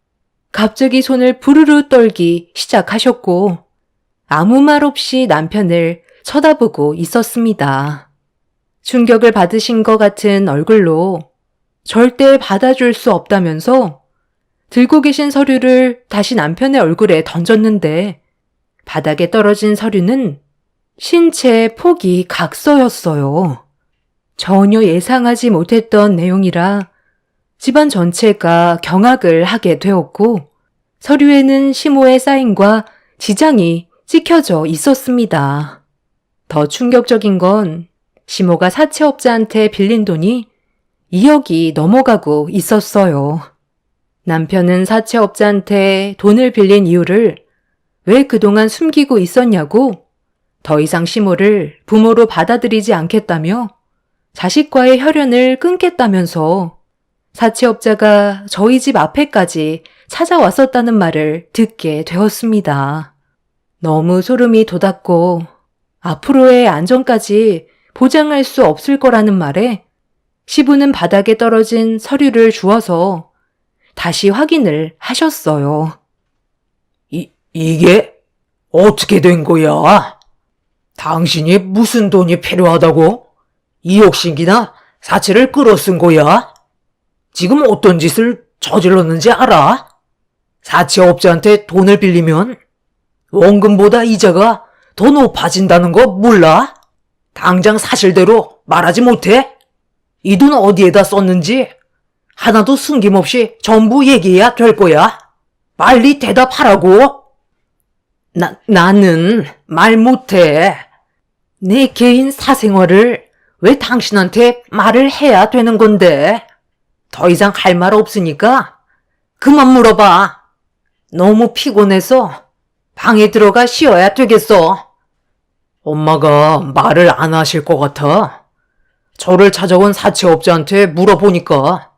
갑자기 손을 부르르 떨기 시작하셨고 아무 말 없이 남편을 쳐다보고 있었습니다. 충격을 받으신 것 같은 얼굴로 절대 받아줄 수 없다면서 들고 계신 서류를 다시 남편의 얼굴에 던졌는데 바닥에 떨어진 서류는 신체 포기 각서였어요. 전혀 예상하지 못했던 내용이라 집안 전체가 경악을 하게 되었고 서류에는 시모의 사인과 지장이 찍혀져 있었습니다. 더 충격적인 건 시모가 사채업자한테 빌린 돈이 2억이 넘어가고 있었어요. 남편은 사채업자한테 돈을 빌린 이유를 왜 그동안 숨기고 있었냐고 더 이상 시모를 부모로 받아들이지 않겠다며 자식과의 혈연을 끊겠다면서 사채업자가 저희 집 앞에까지 찾아왔었다는 말을 듣게 되었습니다. 너무 소름이 돋았고 앞으로의 안전까지 보장할 수 없을 거라는 말에 시부는 바닥에 떨어진 서류를 주워서 다시 확인을 하셨어요. 이게 어떻게 된 거야? 당신이 무슨 돈이 필요하다고 2억씩이나 사채를 끌어쓴 거야? 지금 어떤 짓을 저질렀는지 알아? 사채업자한테 돈을 빌리면 원금보다 이자가 더 높아진다는 거 몰라? 당장 사실대로 말하지 못해? 이 돈 어디에다 썼는지 하나도 숨김없이 전부 얘기해야 될 거야. 빨리 대답하라고. 나는 말 못해. 내 개인 사생활을 왜 당신한테 말을 해야 되는 건데? 더 이상 할 말 없으니까 그만 물어봐. 너무 피곤해서 방에 들어가 쉬어야 되겠어. 엄마가 말을 안 하실 것 같아. 저를 찾아온 사채업자한테 물어보니까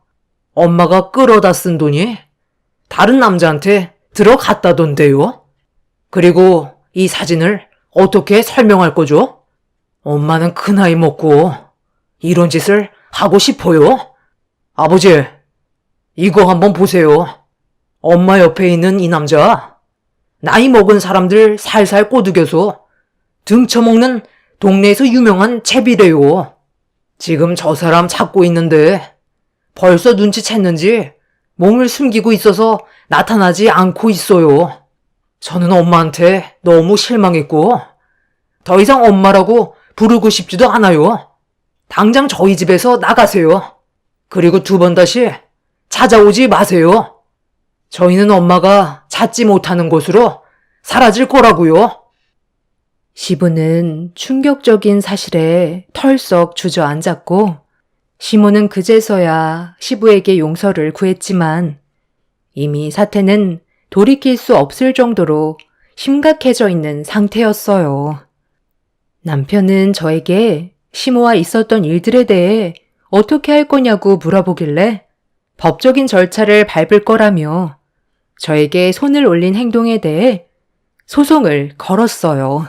엄마가 끌어다 쓴 돈이 다른 남자한테 들어갔다던데요. 그리고 이 사진을 어떻게 설명할 거죠? 엄마는 그 나이 먹고 이런 짓을 하고 싶어요? 아버지, 이거 한번 보세요. 엄마 옆에 있는 이 남자, 나이 먹은 사람들 살살 꼬드겨서 등쳐먹는 동네에서 유명한 채비래요. 지금 저 사람 찾고 있는데 벌써 눈치챘는지 몸을 숨기고 있어서 나타나지 않고 있어요. 저는 엄마한테 너무 실망했고 더 이상 엄마라고 부르고 싶지도 않아요. 당장 저희 집에서 나가세요. 그리고 두 번 다시 찾아오지 마세요. 저희는 엄마가 찾지 못하는 곳으로 사라질 거라고요. 시부는 충격적인 사실에 털썩 주저앉았고, 시모는 그제서야 시부에게 용서를 구했지만 이미 사태는 돌이킬 수 없을 정도로 심각해져 있는 상태였어요. 남편은 저에게 시모와 있었던 일들에 대해 어떻게 할 거냐고 물어보길래 법적인 절차를 밟을 거라며 저에게 손을 올린 행동에 대해 소송을 걸었어요.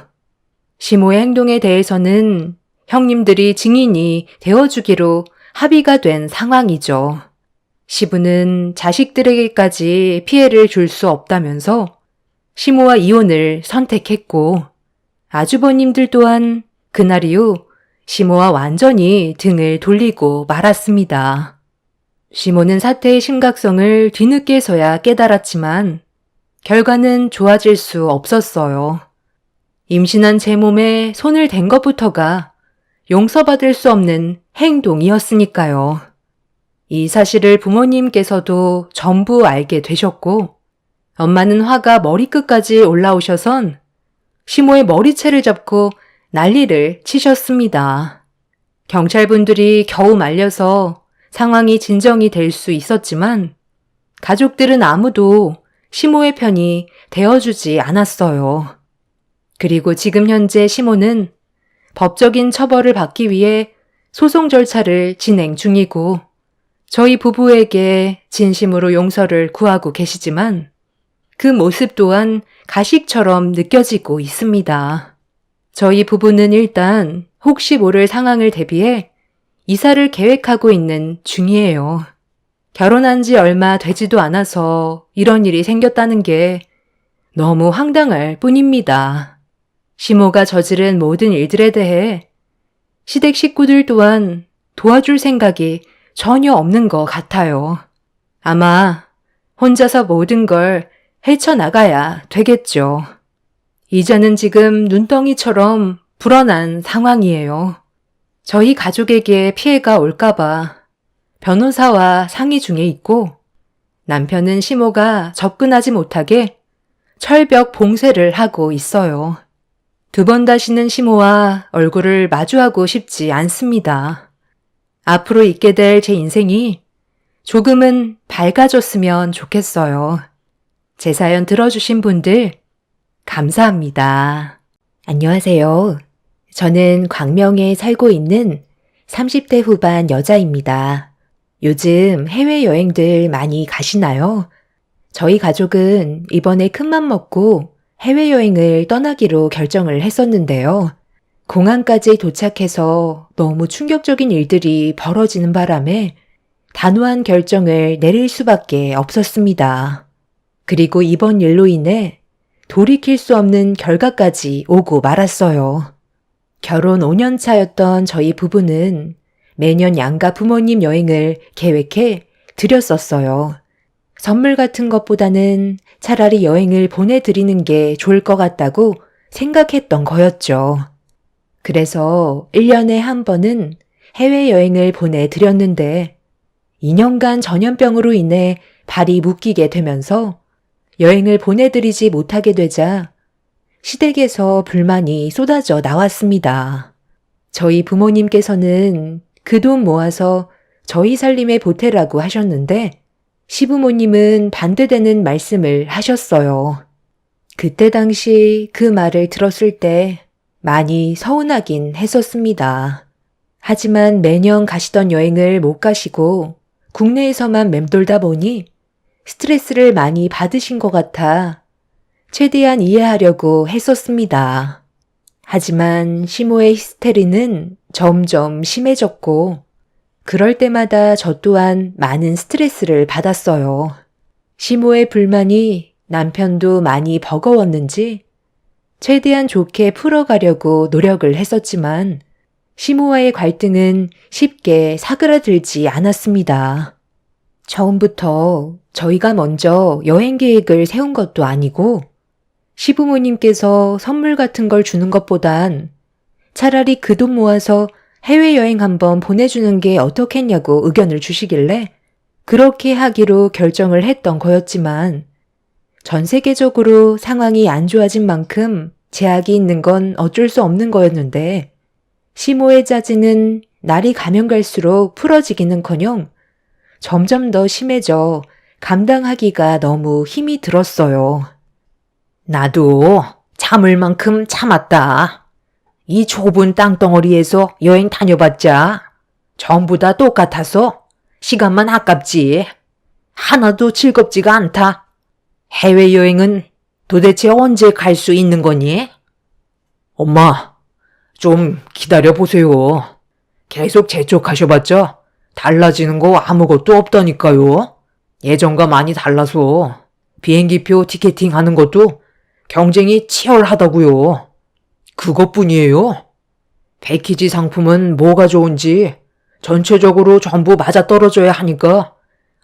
시모의 행동에 대해서는 형님들이 증인이 되어주기로 합의가 된 상황이죠. 시부는 자식들에게까지 피해를 줄 수 없다면서 시모와 이혼을 선택했고, 아주버님들 또한 그날 이후 시모와 완전히 등을 돌리고 말았습니다. 시모는 사태의 심각성을 뒤늦게서야 깨달았지만 결과는 좋아질 수 없었어요. 임신한 제 몸에 손을 댄 것부터가 용서받을 수 없는 행동이었으니까요. 이 사실을 부모님께서도 전부 알게 되셨고, 엄마는 화가 머리끝까지 올라오셔선 시모의 머리채를 잡고 난리를 치셨습니다. 경찰분들이 겨우 말려서 상황이 진정이 될 수 있었지만 가족들은 아무도 시모의 편이 되어주지 않았어요. 그리고 지금 현재 시모는 법적인 처벌을 받기 위해 소송 절차를 진행 중이고 저희 부부에게 진심으로 용서를 구하고 계시지만 그 모습 또한 가식처럼 느껴지고 있습니다. 저희 부부는 일단 혹시 모를 상황을 대비해 이사를 계획하고 있는 중이에요. 결혼한 지 얼마 되지도 않아서 이런 일이 생겼다는 게 너무 황당할 뿐입니다. 시모가 저지른 모든 일들에 대해 시댁 식구들 또한 도와줄 생각이 전혀 없는 것 같아요. 아마 혼자서 모든 걸 헤쳐나가야 되겠죠. 이자는 지금 눈덩이처럼 불어난 상황이에요. 저희 가족에게 피해가 올까봐 변호사와 상의 중에 있고 남편은 시모가 접근하지 못하게 철벽 봉쇄를 하고 있어요. 두 번 다시는 시모와 얼굴을 마주하고 싶지 않습니다. 앞으로 있게 될 제 인생이 조금은 밝아졌으면 좋겠어요. 제 사연 들어주신 분들 감사합니다. 안녕하세요. 저는 광명에 살고 있는 30대 후반 여자입니다. 요즘 해외여행들 많이 가시나요? 저희 가족은 이번에 큰맘 먹고 해외여행을 떠나기로 결정을 했었는데요. 공항까지 도착해서 너무 충격적인 일들이 벌어지는 바람에 단호한 결정을 내릴 수밖에 없었습니다. 그리고 이번 일로 인해 돌이킬 수 없는 결과까지 오고 말았어요. 결혼 5년 차였던 저희 부부는 매년 양가 부모님 여행을 계획해 드렸었어요. 선물 같은 것보다는 차라리 여행을 보내드리는 게 좋을 것 같다고 생각했던 거였죠. 그래서 1년에 한 번은 해외여행을 보내드렸는데 2년간 전염병으로 인해 발이 묶이게 되면서 여행을 보내드리지 못하게 되자 시댁에서 불만이 쏟아져 나왔습니다. 저희 부모님께서는 그 돈 모아서 저희 살림에 보태라고 하셨는데 시부모님은 반대되는 말씀을 하셨어요. 그때 당시 그 말을 들었을 때 많이 서운하긴 했었습니다. 하지만 매년 가시던 여행을 못 가시고 국내에서만 맴돌다 보니 스트레스를 많이 받으신 것 같아 최대한 이해하려고 했었습니다. 하지만 시모의 히스테리는 점점 심해졌고 그럴 때마다 저 또한 많은 스트레스를 받았어요. 시모의 불만이 남편도 많이 버거웠는지 최대한 좋게 풀어가려고 노력을 했었지만 시모와의 갈등은 쉽게 사그라들지 않았습니다. 처음부터 저희가 먼저 여행 계획을 세운 것도 아니고 시부모님께서 선물 같은 걸 주는 것보단 차라리 그 돈 모아서 해외여행 한번 보내주는 게 어떻겠냐고 의견을 주시길래 그렇게 하기로 결정을 했던 거였지만 전 세계적으로 상황이 안 좋아진 만큼 제약이 있는 건 어쩔 수 없는 거였는데 시모의 짜증은 날이 가면 갈수록 풀어지기는커녕 점점 더 심해져 감당하기가 너무 힘이 들었어요. 나도 참을 만큼 참았다. 이 좁은 땅덩어리에서 여행 다녀봤자 전부 다 똑같아서 시간만 아깝지. 하나도 즐겁지가 않다. 해외여행은 도대체 언제 갈 수 있는 거니? 엄마, 좀 기다려보세요. 계속 재촉하셔봤자 달라지는 거 아무것도 없다니까요. 예전과 많이 달라서 비행기표 티켓팅 하는 것도 경쟁이 치열하다고요. 그것뿐이에요. 패키지 상품은 뭐가 좋은지 전체적으로 전부 맞아떨어져야 하니까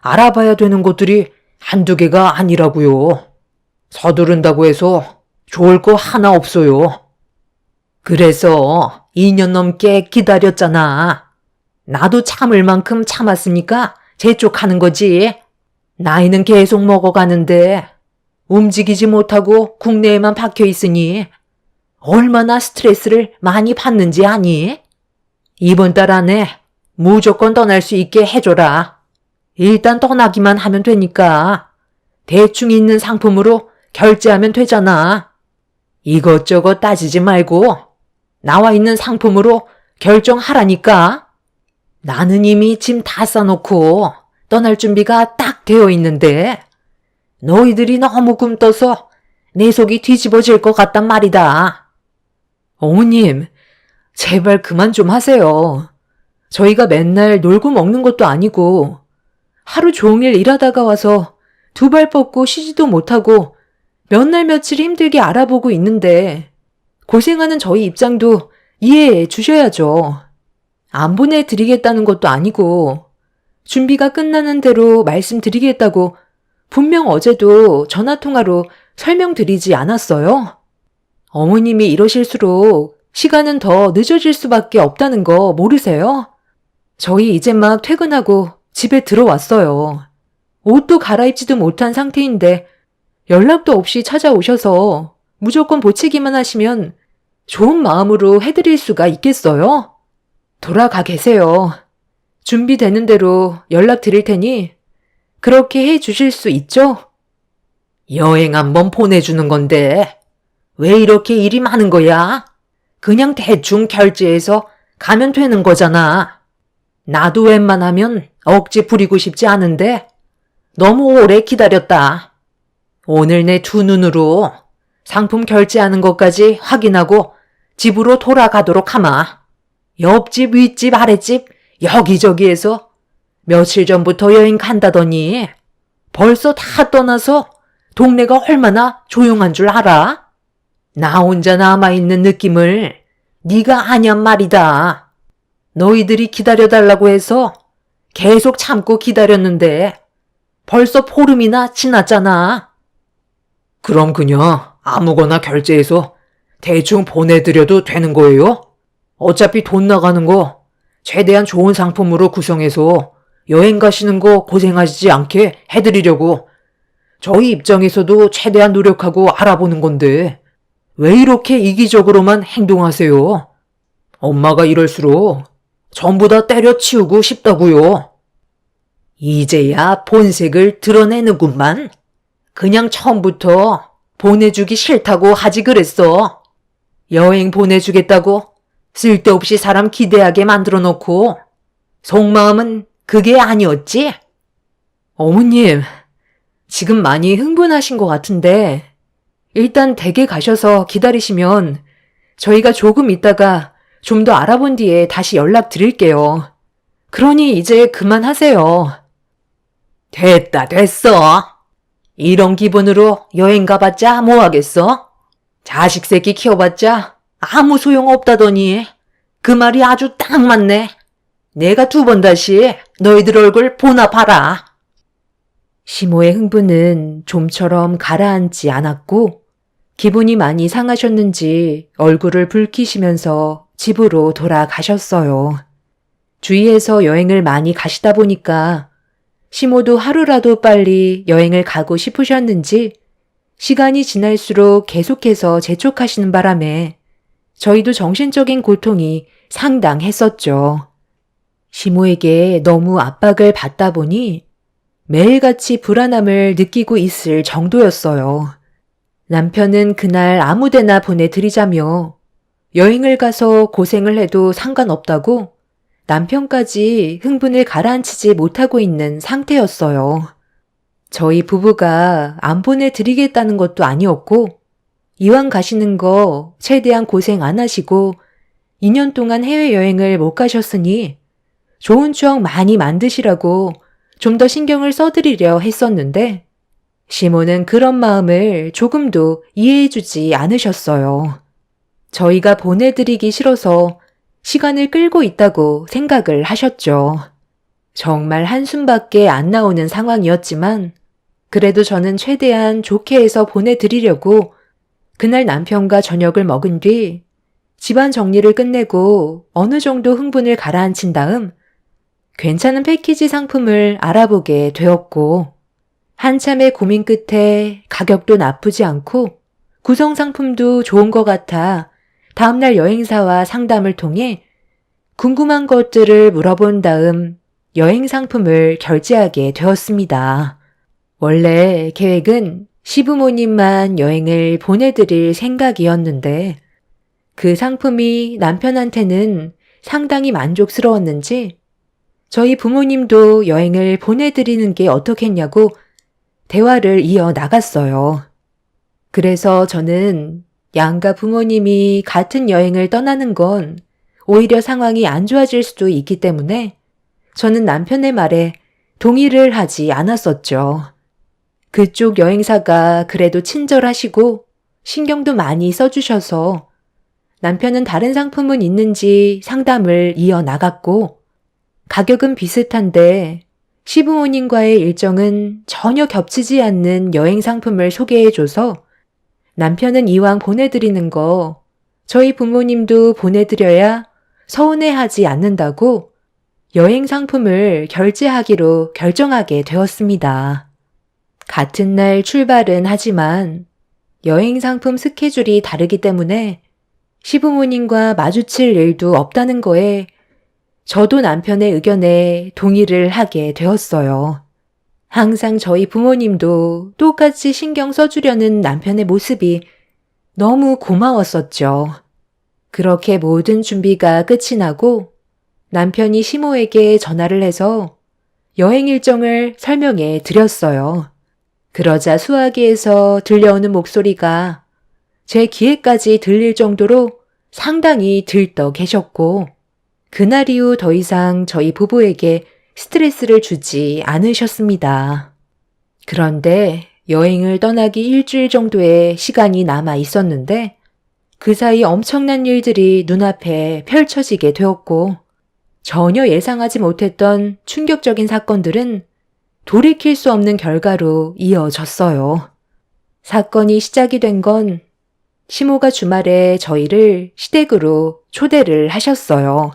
알아봐야 되는 것들이 한두 개가 아니라고요. 서두른다고 해서 좋을 거 하나 없어요. 그래서 2년 넘게 기다렸잖아. 나도 참을 만큼 참았으니까 재촉하는 거지. 나이는 계속 먹어가는데 움직이지 못하고 국내에만 박혀 있으니 얼마나 스트레스를 많이 받는지 아니? 이번 달 안에 무조건 떠날 수 있게 해줘라. 일단 떠나기만 하면 되니까 대충 있는 상품으로 결제하면 되잖아. 이것저것 따지지 말고 나와 있는 상품으로 결정하라니까. 나는 이미 짐 다 싸놓고 떠날 준비가 딱 되어 있는데 너희들이 너무 굼떠서 내 속이 뒤집어질 것 같단 말이다. 어머님, 제발 그만 좀 하세요. 저희가 맨날 놀고 먹는 것도 아니고 하루 종일 일하다가 와서 두 발 뻗고 쉬지도 못하고 몇 날 며칠 힘들게 알아보고 있는데 고생하는 저희 입장도 이해해 주셔야죠. 안 보내드리겠다는 것도 아니고 준비가 끝나는 대로 말씀드리겠다고 분명 어제도 전화통화로 설명드리지 않았어요? 어머님이 이러실수록 시간은 더 늦어질 수밖에 없다는 거 모르세요? 저희 이제 막 퇴근하고 집에 들어왔어요. 옷도 갈아입지도 못한 상태인데 연락도 없이 찾아오셔서 무조건 보채기만 하시면 좋은 마음으로 해드릴 수가 있겠어요? 돌아가 계세요. 준비되는 대로 연락 드릴 테니 그렇게 해 주실 수 있죠? 여행 한번 보내주는 건데 왜 이렇게 일이 많은 거야? 그냥 대충 결제해서 가면 되는 거잖아. 나도 웬만하면 억지 부리고 싶지 않은데 너무 오래 기다렸다. 오늘 내 두 눈으로 상품 결제하는 것까지 확인하고 집으로 돌아가도록 하마. 옆집, 윗집, 아랫집 여기저기에서 며칠 전부터 여행 간다더니 벌써 다 떠나서 동네가 얼마나 조용한 줄 알아? 나 혼자 남아있는 느낌을 네가 아냔 말이다. 너희들이 기다려달라고 해서 계속 참고 기다렸는데 벌써 보름이나 지났잖아. 그럼 그냥 아무거나 결제해서 대충 보내드려도 되는 거예요? 어차피 돈 나가는 거 최대한 좋은 상품으로 구성해서 여행 가시는 거 고생하시지 않게 해드리려고 저희 입장에서도 최대한 노력하고 알아보는 건데 왜 이렇게 이기적으로만 행동하세요? 엄마가 이럴수록 전부 다 때려치우고 싶다고요. 이제야 본색을 드러내는구만. 그냥 처음부터 보내주기 싫다고 하지 그랬어. 여행 보내주겠다고 쓸데없이 사람 기대하게 만들어 놓고 속마음은 그게 아니었지? 어머님, 지금 많이 흥분하신 것 같은데 일단 댁에 가셔서 기다리시면 저희가 조금 있다가 좀 더 알아본 뒤에 다시 연락드릴게요. 그러니 이제 그만하세요. 됐어. 이런 기분으로 여행 가봤자 뭐 하겠어? 자식 새끼 키워봤자 아무 소용 없다더니 그 말이 아주 딱 맞네. 내가 2번 다시 너희들 얼굴 보나 봐라. 시모의 흥분은 좀처럼 가라앉지 않았고 기분이 많이 상하셨는지 얼굴을 붉히시면서 집으로 돌아가셨어요. 주위에서 여행을 많이 가시다 보니까 시모도 하루라도 빨리 여행을 가고 싶으셨는지 시간이 지날수록 계속해서 재촉하시는 바람에 저희도 정신적인 고통이 상당했었죠. 시모에게 너무 압박을 받다 보니 매일같이 불안함을 느끼고 있을 정도였어요. 남편은 그날 아무데나 보내드리자며 여행을 가서 고생을 해도 상관없다고 남편까지 흥분을 가라앉히지 못하고 있는 상태였어요. 저희 부부가 안 보내드리겠다는 것도 아니었고 이왕 가시는 거 최대한 고생 안 하시고 2년 동안 해외여행을 못 가셨으니 좋은 추억 많이 만드시라고 좀 더 신경을 써드리려 했었는데 시모는 그런 마음을 조금도 이해해주지 않으셨어요. 저희가 보내드리기 싫어서 시간을 끌고 있다고 생각을 하셨죠. 정말 한숨밖에 안 나오는 상황이었지만 그래도 저는 최대한 좋게 해서 보내드리려고 그날 남편과 저녁을 먹은 뒤 집안 정리를 끝내고 어느 정도 흥분을 가라앉힌 다음 괜찮은 패키지 상품을 알아보게 되었고 한참의 고민 끝에 가격도 나쁘지 않고 구성 상품도 좋은 것 같아 다음날 여행사와 상담을 통해 궁금한 것들을 물어본 다음 여행 상품을 결제하게 되었습니다. 원래 계획은 시부모님만 여행을 보내드릴 생각이었는데 그 상품이 남편한테는 상당히 만족스러웠는지 저희 부모님도 여행을 보내드리는 게 어떻겠냐고 대화를 이어나갔어요. 그래서 저는 양가 부모님이 같은 여행을 떠나는 건 오히려 상황이 안 좋아질 수도 있기 때문에 저는 남편의 말에 동의를 하지 않았었죠. 그쪽 여행사가 그래도 친절하시고 신경도 많이 써주셔서 남편은 다른 상품은 있는지 상담을 이어나갔고 가격은 비슷한데 시부모님과의 일정은 전혀 겹치지 않는 여행 상품을 소개해줘서 남편은 이왕 보내드리는 거 저희 부모님도 보내드려야 서운해하지 않는다고 여행 상품을 결제하기로 결정하게 되었습니다. 같은 날 출발은 하지만 여행 상품 스케줄이 다르기 때문에 시부모님과 마주칠 일도 없다는 거에 저도 남편의 의견에 동의를 하게 되었어요. 항상 저희 부모님도 똑같이 신경 써주려는 남편의 모습이 너무 고마웠었죠. 그렇게 모든 준비가 끝이 나고 남편이 시모에게 전화를 해서 여행 일정을 설명해 드렸어요. 그러자 수화기에서 들려오는 목소리가 제 귀에까지 들릴 정도로 상당히 들떠 계셨고 그날 이후 더 이상 저희 부부에게 스트레스를 주지 않으셨습니다. 그런데 여행을 떠나기 일주일 정도의 시간이 남아 있었는데 그 사이 엄청난 일들이 눈앞에 펼쳐지게 되었고 전혀 예상하지 못했던 충격적인 사건들은 돌이킬 수 없는 결과로 이어졌어요. 사건이 시작이 된 건 시모가 주말에 저희를 시댁으로 초대를 하셨어요.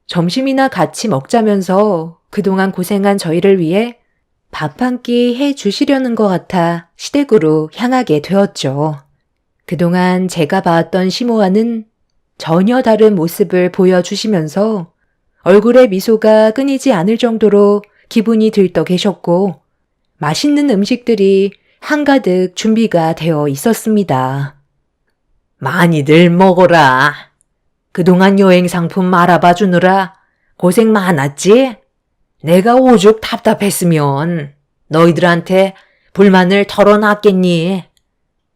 점심이나 같이 먹자면서 그동안 고생한 저희를 위해 밥 한 끼 해 주시려는 것 같아 시댁으로 향하게 되었죠. 그동안 제가 봐왔던 시모와는 전혀 다른 모습을 보여주시면서 얼굴에 미소가 끊이지 않을 정도로 기분이 들떠 계셨고 맛있는 음식들이 한가득 준비가 되어 있었습니다. 많이들 먹어라. 그동안 여행 상품 알아봐 주느라 고생 많았지? 내가 오죽 답답했으면 너희들한테 불만을 털어놨겠니?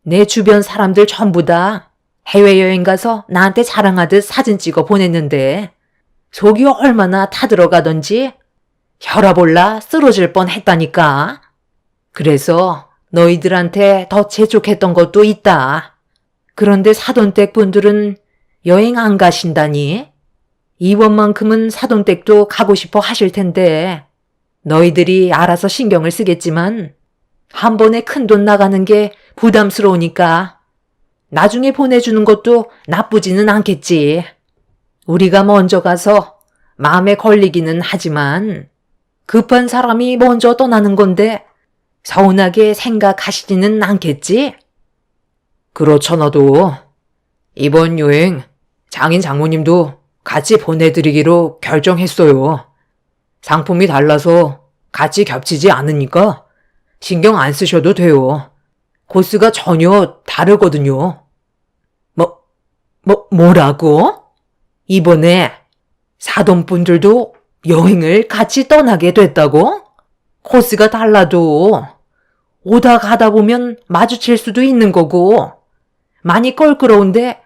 내 주변 사람들 전부 다 해외여행 가서 나한테 자랑하듯 사진 찍어 보냈는데 속이 얼마나 타들어가던지 혈압 올라 쓰러질 뻔했다니까. 그래서 너희들한테 더 재촉했던 것도 있다. 그런데 사돈댁 분들은 여행 안 가신다니? 이번만큼은 사돈댁도 가고 싶어 하실 텐데 너희들이 알아서 신경을 쓰겠지만 한 번에 큰돈 나가는 게 부담스러우니까 나중에 보내주는 것도 나쁘지는 않겠지. 우리가 먼저 가서 마음에 걸리기는 하지만 급한 사람이 먼저 떠나는 건데 서운하게 생각하시지는 않겠지? 그렇잖아도 이번 여행 장인 장모님도 같이 보내드리기로 결정했어요. 상품이 달라서 같이 겹치지 않으니까 신경 안 쓰셔도 돼요. 코스가 전혀 다르거든요. 뭐라고? 이번에 사돈분들도 여행을 같이 떠나게 됐다고? 코스가 달라도 오다 가다 보면 마주칠 수도 있는 거고 많이 껄끄러운데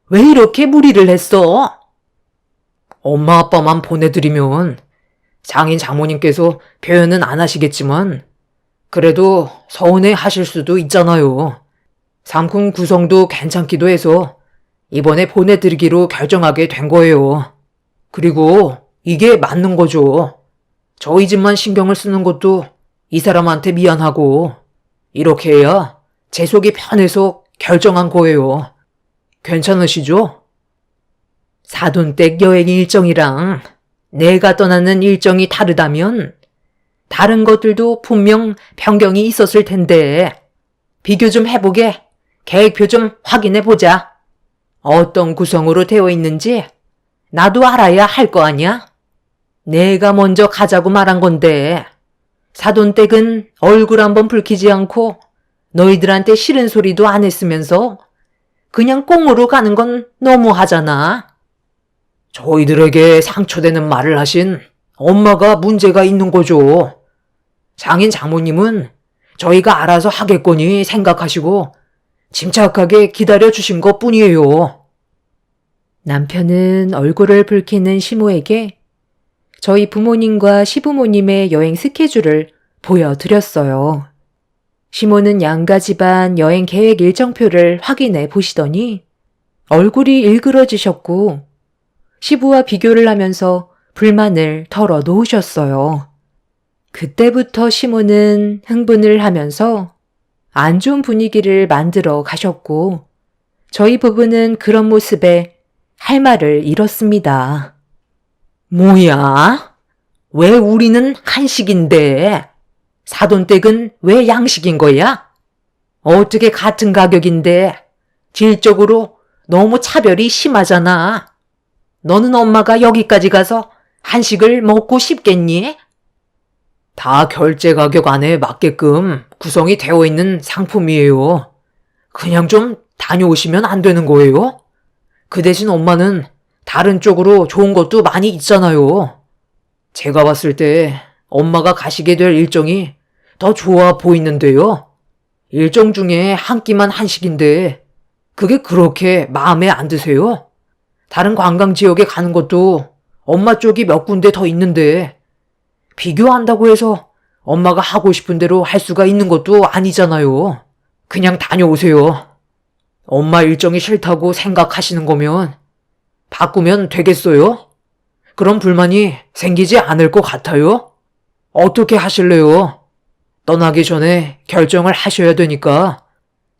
왜 이렇게 무리를 했어? 엄마 아빠만 보내드리면 장인 장모님께서 표현은 안 하시겠지만 그래도 서운해 하실 수도 있잖아요. 상품 구성도 괜찮기도 해서 이번에 보내드리기로 결정하게 된 거예요. 그리고 이게 맞는 거죠. 저희 집만 신경을 쓰는 것도 이 사람한테 미안하고 이렇게 해야 제 속이 편해서 결정한 거예요. 괜찮으시죠? 사돈댁 여행 일정이랑 내가 떠나는 일정이 다르다면 다른 것들도 분명 변경이 있었을 텐데 비교 좀 해보게 계획표 좀 확인해 보자. 어떤 구성으로 되어 있는지 나도 알아야 할 거 아니야? 내가 먼저 가자고 말한 건데 사돈댁은 얼굴 한번 붉히지 않고 너희들한테 싫은 소리도 안 했으면서 그냥 꽁으로 가는 건 너무하잖아. 저희들에게 상처되는 말을 하신 엄마가 문제가 있는 거죠. 장인 장모님은 저희가 알아서 하겠거니 생각하시고 침착하게 기다려주신 것 뿐이에요. 남편은 얼굴을 붉히는 시모에게 저희 부모님과 시부모님의 여행 스케줄을 보여드렸어요. 시모는 양가 집안 여행 계획 일정표를 확인해 보시더니 얼굴이 일그러지셨고 시부와 비교를 하면서 불만을 털어 놓으셨어요. 그때부터 시모는 흥분을 하면서 안 좋은 분위기를 만들어 가셨고 저희 부부는 그런 모습에 할 말을 잃었습니다. 뭐야? 왜 우리는 한식인데 사돈댁은 왜 양식인 거야? 어떻게 같은 가격인데 질적으로 너무 차별이 심하잖아. 너는 엄마가 여기까지 가서 한식을 먹고 싶겠니? 다 결제 가격 안에 맞게끔 구성이 되어 있는 상품이에요. 그냥 좀 다녀오시면 안 되는 거예요? 그 대신 엄마는 다른 쪽으로 좋은 것도 많이 있잖아요. 제가 봤을 때 엄마가 가시게 될 일정이 더 좋아 보이는데요. 일정 중에 한 끼만 한식인데 그게 그렇게 마음에 안 드세요? 다른 관광 지역에 가는 것도 엄마 쪽이 몇 군데 더 있는데 비교한다고 해서 엄마가 하고 싶은 대로 할 수가 있는 것도 아니잖아요. 그냥 다녀오세요. 엄마 일정이 싫다고 생각하시는 거면 바꾸면 되겠어요? 그런 불만이 생기지 않을 것 같아요? 어떻게 하실래요? 떠나기 전에 결정을 하셔야 되니까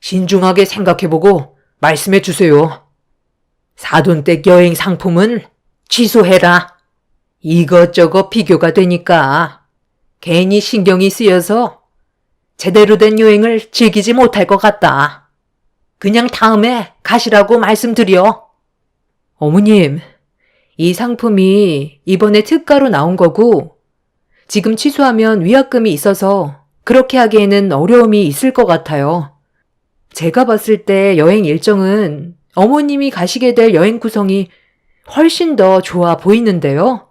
신중하게 생각해보고 말씀해 주세요. 사돈댁 여행 상품은 취소해라. 이것저것 비교가 되니까 괜히 신경이 쓰여서 제대로 된 여행을 즐기지 못할 것 같다. 그냥 다음에 가시라고 말씀드려. 어머님, 이 상품이 이번에 특가로 나온 거고 지금 취소하면 위약금이 있어서 그렇게 하기에는 어려움이 있을 것 같아요. 제가 봤을 때 여행 일정은 어머님이 가시게 될 여행 구성이 훨씬 더 좋아 보이는데요.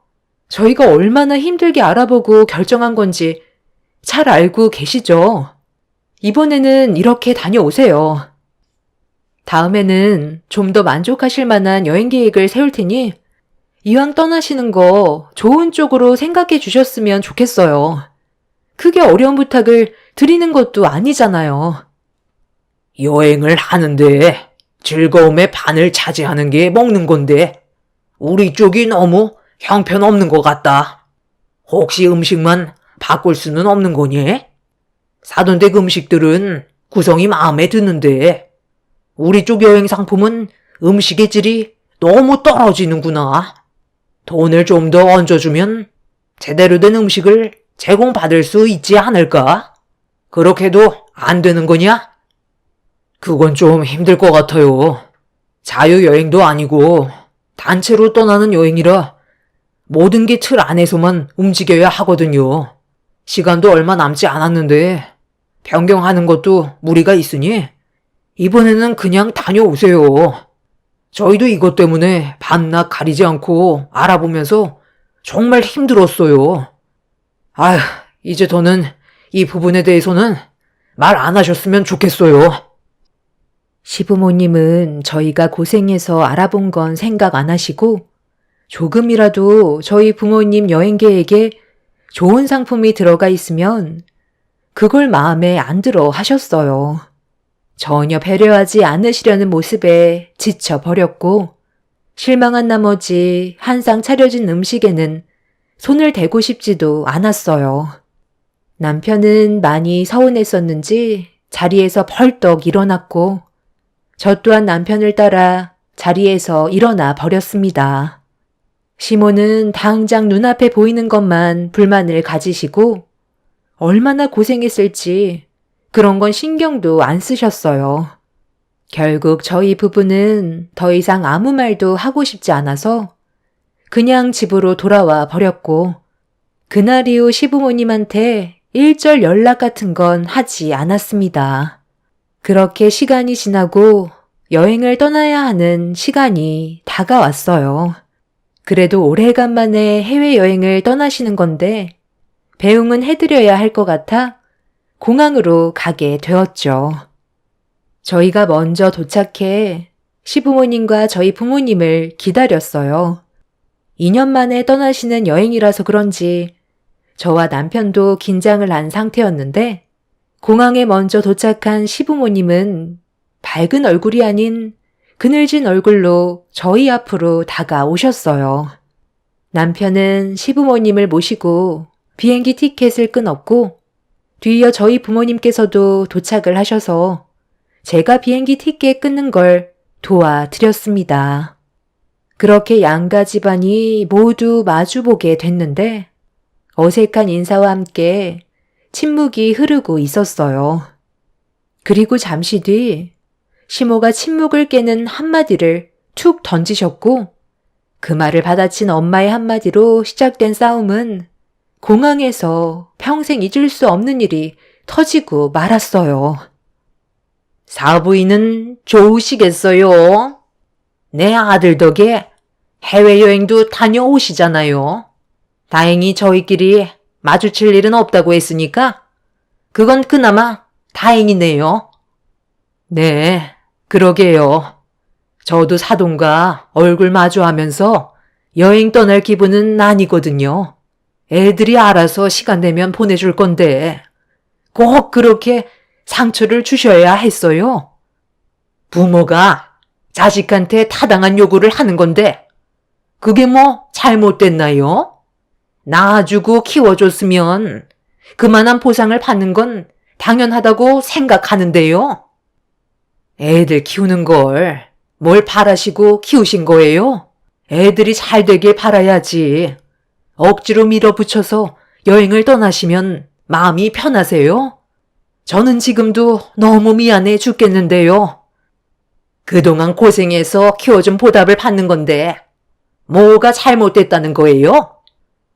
저희가 얼마나 힘들게 알아보고 결정한 건지 잘 알고 계시죠? 이번에는 이렇게 다녀오세요. 다음에는 좀 더 만족하실 만한 여행 계획을 세울 테니 이왕 떠나시는 거 좋은 쪽으로 생각해 주셨으면 좋겠어요. 크게 어려운 부탁을 드리는 것도 아니잖아요. 여행을 하는데 즐거움의 반을 차지하는 게 먹는 건데 우리 쪽이 너무 형편없는 것 같다. 혹시 음식만 바꿀 수는 없는 거니? 사돈 댁 음식들은 구성이 마음에 드는데 우리 쪽 여행 상품은 음식의 질이 너무 떨어지는구나. 돈을 좀 더 얹어주면 제대로 된 음식을 제공받을 수 있지 않을까? 그렇게도 안 되는 거냐? 그건 좀 힘들 것 같아요. 자유여행도 아니고 단체로 떠나는 여행이라 모든 게 틀 안에서만 움직여야 하거든요. 시간도 얼마 남지 않았는데 변경하는 것도 무리가 있으니 이번에는 그냥 다녀오세요. 저희도 이것 때문에 밤낮 가리지 않고 알아보면서 정말 힘들었어요. 아휴, 이제 더는 이 부분에 대해서는 말 안 하셨으면 좋겠어요. 시부모님은 저희가 고생해서 알아본 건 생각 안 하시고 조금이라도 저희 부모님 여행 계획에 좋은 상품이 들어가 있으면 그걸 마음에 안 들어 하셨어요. 전혀 배려하지 않으시려는 모습에 지쳐버렸고 실망한 나머지 한상 차려진 음식에는 손을 대고 싶지도 않았어요. 남편은 많이 서운했었는지 자리에서 벌떡 일어났고 저 또한 남편을 따라 자리에서 일어나 버렸습니다. 시모는 당장 눈앞에 보이는 것만 불만을 가지시고 얼마나 고생했을지 그런 건 신경도 안 쓰셨어요. 결국 저희 부부는 더 이상 아무 말도 하고 싶지 않아서 그냥 집으로 돌아와 버렸고 그날 이후 시부모님한테 일절 연락 같은 건 하지 않았습니다. 그렇게 시간이 지나고 여행을 떠나야 하는 시간이 다가왔어요. 그래도 오래간만에 해외여행을 떠나시는 건데 배웅은 해드려야 할 것 같아 공항으로 가게 되었죠. 저희가 먼저 도착해 시부모님과 저희 부모님을 기다렸어요. 2년 만에 떠나시는 여행이라서 그런지 저와 남편도 긴장을 한 상태였는데 공항에 먼저 도착한 시부모님은 밝은 얼굴이 아닌 그늘진 얼굴로 저희 앞으로 다가오셨어요. 남편은 시부모님을 모시고 비행기 티켓을 끊었고 뒤이어 저희 부모님께서도 도착을 하셔서 제가 비행기 티켓 끊는 걸 도와드렸습니다. 그렇게 양가 집안이 모두 마주보게 됐는데 어색한 인사와 함께 침묵이 흐르고 있었어요. 그리고 잠시 뒤 시모가 침묵을 깨는 한마디를 툭 던지셨고 그 말을 받아친 엄마의 한마디로 시작된 싸움은 공항에서 평생 잊을 수 없는 일이 터지고 말았어요. 사부인은 좋으시겠어요? 내 아들 덕에 해외여행도 다녀오시잖아요. 다행히 저희끼리 마주칠 일은 없다고 했으니까 그건 그나마 다행이네요. 네, 그러게요. 저도 사돈과 얼굴 마주하면서 여행 떠날 기분은 아니거든요. 애들이 알아서 시간 되면 보내줄 건데 꼭 그렇게 상처를 주셔야 했어요. 부모가 자식한테 타당한 요구를 하는 건데 그게 뭐 잘못됐나요? 낳아주고 키워줬으면 그만한 보상을 받는 건 당연하다고 생각하는데요. 애들 키우는 걸 뭘 바라시고 키우신 거예요? 애들이 잘 되길 바라야지. 억지로 밀어붙여서 여행을 떠나시면 마음이 편하세요? 저는 지금도 너무 미안해 죽겠는데요. 그동안 고생해서 키워준 보답을 받는 건데 뭐가 잘못됐다는 거예요?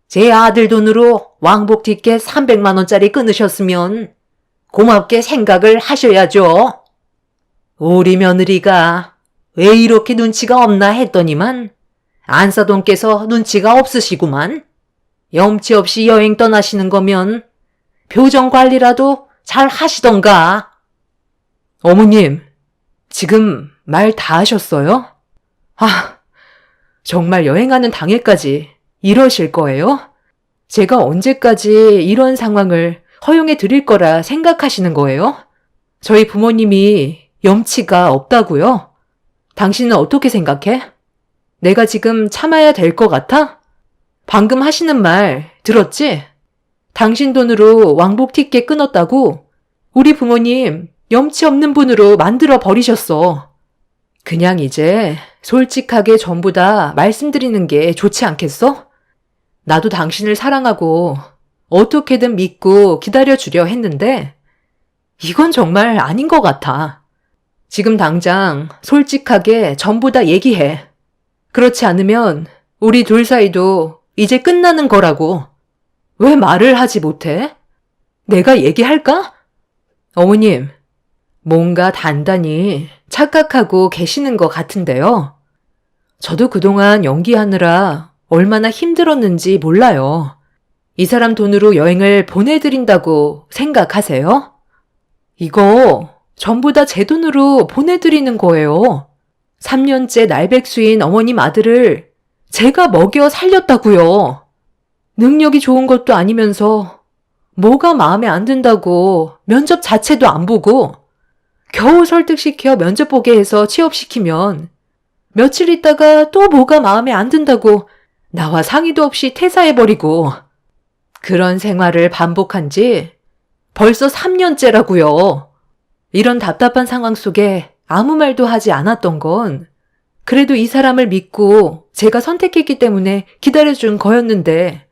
제 아들 돈으로 왕복 티켓 300만 원짜리 끊으셨으면 고맙게 생각을 하셔야죠. 우리 며느리가 왜 이렇게 눈치가 없나 했더니만 안사돈께서 눈치가 없으시구만. 염치 없이 여행 떠나시는 거면 표정 관리라도 잘 하시던가. 어머님, 지금 말 다 하셨어요? 아, 정말 여행하는 당일까지 이러실 거예요? 제가 언제까지 이런 상황을 허용해 드릴 거라 생각하시는 거예요? 저희 부모님이 염치가 없다고요? 당신은 어떻게 생각해? 내가 지금 참아야 될 것 같아? 방금 하시는 말 들었지? 당신 돈으로 왕복 티켓 끊었다고 우리 부모님 염치 없는 분으로 만들어 버리셨어. 그냥 이제 솔직하게 전부 다 말씀드리는 게 좋지 않겠어? 나도 당신을 사랑하고 어떻게든 믿고 기다려주려 했는데 이건 정말 아닌 것 같아. 지금 당장 솔직하게 전부 다 얘기해. 그렇지 않으면 우리 둘 사이도 이제 끝나는 거라고. 왜 말을 하지 못해? 내가 얘기할까? 어머님, 뭔가 단단히 착각하고 계시는 것 같은데요. 저도 그동안 연기하느라 얼마나 힘들었는지 몰라요. 이 사람 돈으로 여행을 보내드린다고 생각하세요? 이거 전부 다 제 돈으로 보내드리는 거예요. 3년째 날백수인 어머님 아들을 제가 먹여 살렸다고요. 능력이 좋은 것도 아니면서 뭐가 마음에 안 든다고 면접 자체도 안 보고 겨우 설득시켜 면접 보게 해서 취업시키면 며칠 있다가 또 뭐가 마음에 안 든다고 나와 상의도 없이 퇴사해버리고 그런 생활을 반복한 지 벌써 3년째라고요. 이런 답답한 상황 속에 아무 말도 하지 않았던 건 그래도 이 사람을 믿고 제가 선택했기 때문에 기다려준 거였는데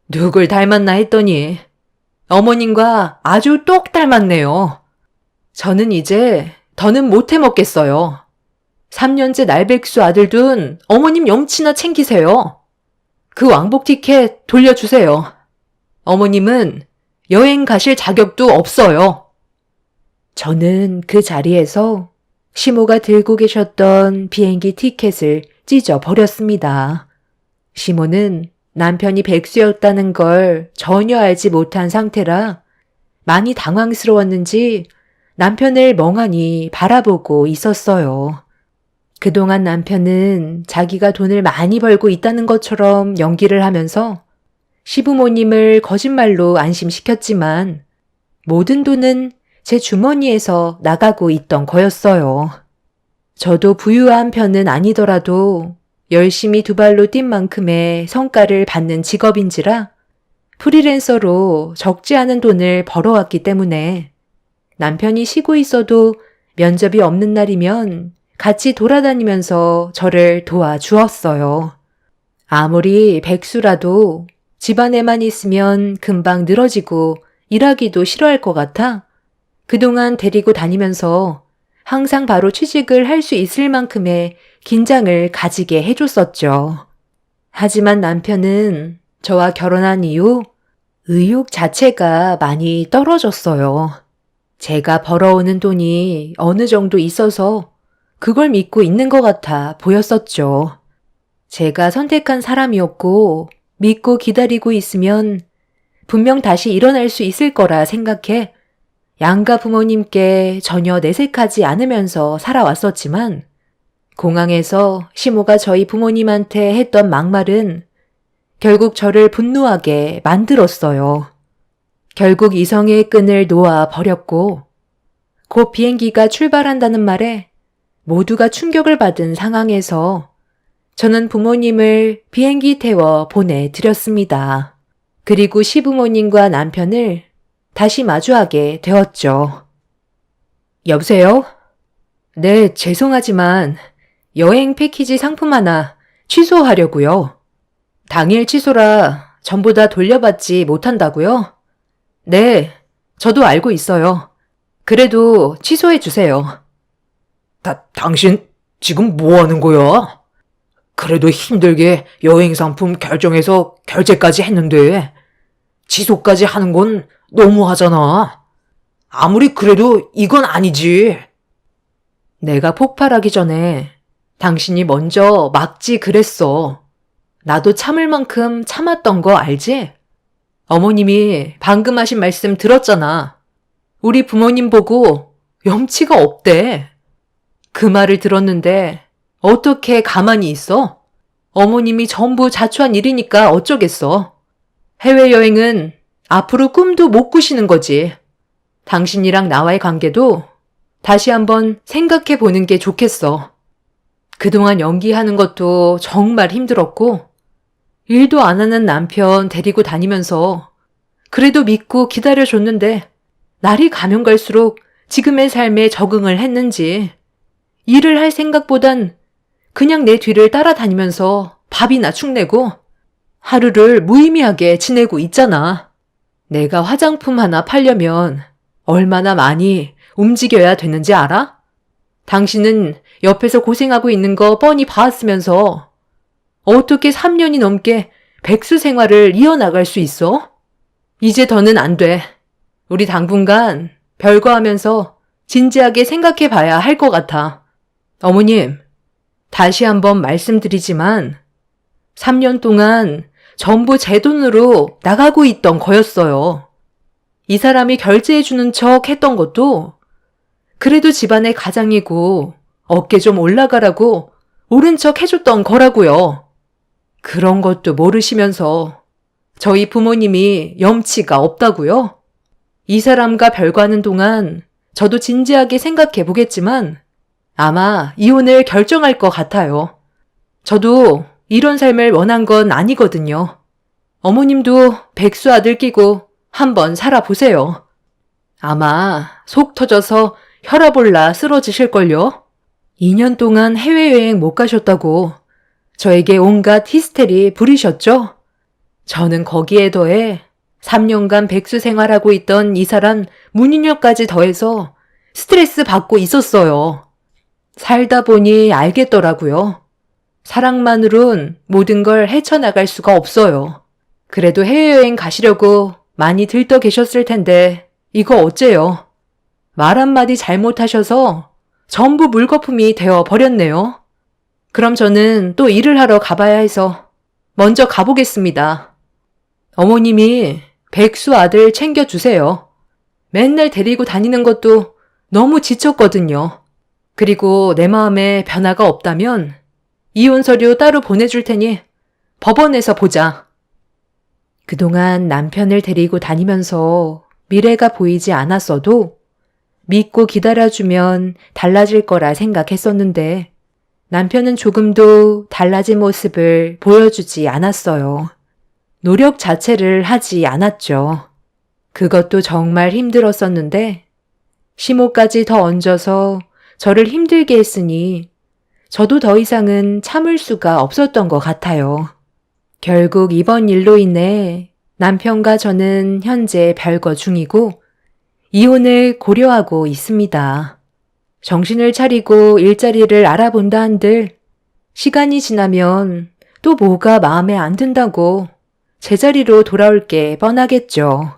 누굴 닮았나 했더니 어머님과 아주 똑 닮았네요. 저는 이제 더는 못 해먹겠어요. 3년째 날백수 아들 둔 어머님 염치나 챙기세요. 그 왕복 티켓 돌려주세요. 어머님은 여행 가실 자격도 없어요. 저는 그 자리에서 시모가 들고 계셨던 비행기 티켓을 찢어 버렸습니다. 시모는 남편이 백수였다는 걸 전혀 알지 못한 상태라 많이 당황스러웠는지 남편을 멍하니 바라보고 있었어요. 그동안 남편은 자기가 돈을 많이 벌고 있다는 것처럼 연기를 하면서 시부모님을 거짓말로 안심시켰지만 모든 돈은 제 주머니에서 나가고 있던 거였어요. 저도 부유한 편은 아니더라도 열심히 두 발로 뛴 만큼의 성과를 받는 직업인지라 프리랜서로 적지 않은 돈을 벌어왔기 때문에 남편이 쉬고 있어도 면접이 없는 날이면 같이 돌아다니면서 저를 도와주었어요. 아무리 백수라도 집안에만 있으면 금방 늘어지고 일하기도 싫어할 것 같아 그동안 데리고 다니면서 항상 바로 취직을 할 수 있을 만큼의 긴장을 가지게 해줬었죠. 하지만 남편은 저와 결혼한 이후 의욕 자체가 많이 떨어졌어요. 제가 벌어오는 돈이 어느 정도 있어서 그걸 믿고 있는 것 같아 보였었죠. 제가 선택한 사람이었고 믿고 기다리고 있으면 분명 다시 일어날 수 있을 거라 생각해 양가 부모님께 전혀 내색하지 않으면서 살아왔었지만 공항에서 시모가 저희 부모님한테 했던 막말은 결국 저를 분노하게 만들었어요. 결국 이성의 끈을 놓아 버렸고 곧 비행기가 출발한다는 말에 모두가 충격을 받은 상황에서 저는 부모님을 비행기 태워 보내드렸습니다. 그리고 시부모님과 남편을 다시 마주하게 되었죠. 여보세요? 네, 죄송하지만 여행 패키지 상품 하나 취소하려고요. 당일 취소라 전부 다 돌려받지 못한다고요? 네, 저도 알고 있어요. 그래도 취소해 주세요. 당신 지금 뭐 하는 거야? 그래도 힘들게 여행 상품 결정해서 결제까지 했는데 취소까지 하는 건 너무하잖아. 아무리 그래도 이건 아니지. 내가 폭발하기 전에 당신이 먼저 막지 그랬어. 나도 참을 만큼 참았던 거 알지? 어머님이 방금 하신 말씀 들었잖아. 우리 부모님 보고 염치가 없대. 그 말을 들었는데 어떻게 가만히 있어? 어머님이 전부 자초한 일이니까 어쩌겠어. 해외여행은 앞으로 꿈도 못 꾸시는 거지. 당신이랑 나와의 관계도 다시 한번 생각해 보는 게 좋겠어. 그동안 연기하는 것도 정말 힘들었고, 일도 안 하는 남편 데리고 다니면서 그래도 믿고 기다려줬는데 날이 가면 갈수록 지금의 삶에 적응을 했는지 일을 할 생각보단 그냥 내 뒤를 따라다니면서 밥이나 축내고 하루를 무의미하게 지내고 있잖아. 내가 화장품 하나 팔려면 얼마나 많이 움직여야 되는지 알아? 당신은 옆에서 고생하고 있는 거 뻔히 봐왔으면서 어떻게 3년이 넘게 백수 생활을 이어나갈 수 있어? 이제 더는 안 돼. 우리 당분간 별거하면서 진지하게 생각해 봐야 할 것 같아. 어머님, 다시 한번 말씀드리지만 3년 동안 전부 제 돈으로 나가고 있던 거였어요. 이 사람이 결제해주는 척 했던 것도 그래도 집안의 가장이고 어깨 좀 올라가라고 옳은 척 해줬던 거라고요. 그런 것도 모르시면서 저희 부모님이 염치가 없다고요? 이 사람과 별거하는 동안 저도 진지하게 생각해 보겠지만 아마 이혼을 결정할 것 같아요. 저도 이런 삶을 원한 건 아니거든요. 어머님도 백수 아들 끼고 한번 살아보세요. 아마 속 터져서 혈압 올라 쓰러지실걸요? 2년 동안 해외여행 못 가셨다고 저에게 온갖 히스테리 부리셨죠? 저는 거기에 더해 3년간 백수 생활하고 있던 이 사람 문인력까지 더해서 스트레스 받고 있었어요. 살다 보니 알겠더라고요. 사랑만으론 모든 걸 헤쳐나갈 수가 없어요. 그래도 해외여행 가시려고 많이 들떠 계셨을 텐데 이거 어째요? 말 한마디 잘못하셔서 전부 물거품이 되어 버렸네요. 그럼 저는 또 일을 하러 가봐야 해서 먼저 가보겠습니다. 어머님이 백수 아들 챙겨주세요. 맨날 데리고 다니는 것도 너무 지쳤거든요. 그리고 내 마음에 변화가 없다면 이혼 서류 따로 보내줄 테니 법원에서 보자. 그동안 남편을 데리고 다니면서 미래가 보이지 않았어도 믿고 기다려주면 달라질 거라 생각했었는데 남편은 조금도 달라진 모습을 보여주지 않았어요. 노력 자체를 하지 않았죠. 그것도 정말 힘들었었는데 심호까지 더 얹어서 저를 힘들게 했으니 저도 더 이상은 참을 수가 없었던 것 같아요. 결국 이번 일로 인해 남편과 저는 현재 별거 중이고 이혼을 고려하고 있습니다. 정신을 차리고 일자리를 알아본다 한들 시간이 지나면 또 뭐가 마음에 안 든다고 제자리로 돌아올 게 뻔하겠죠.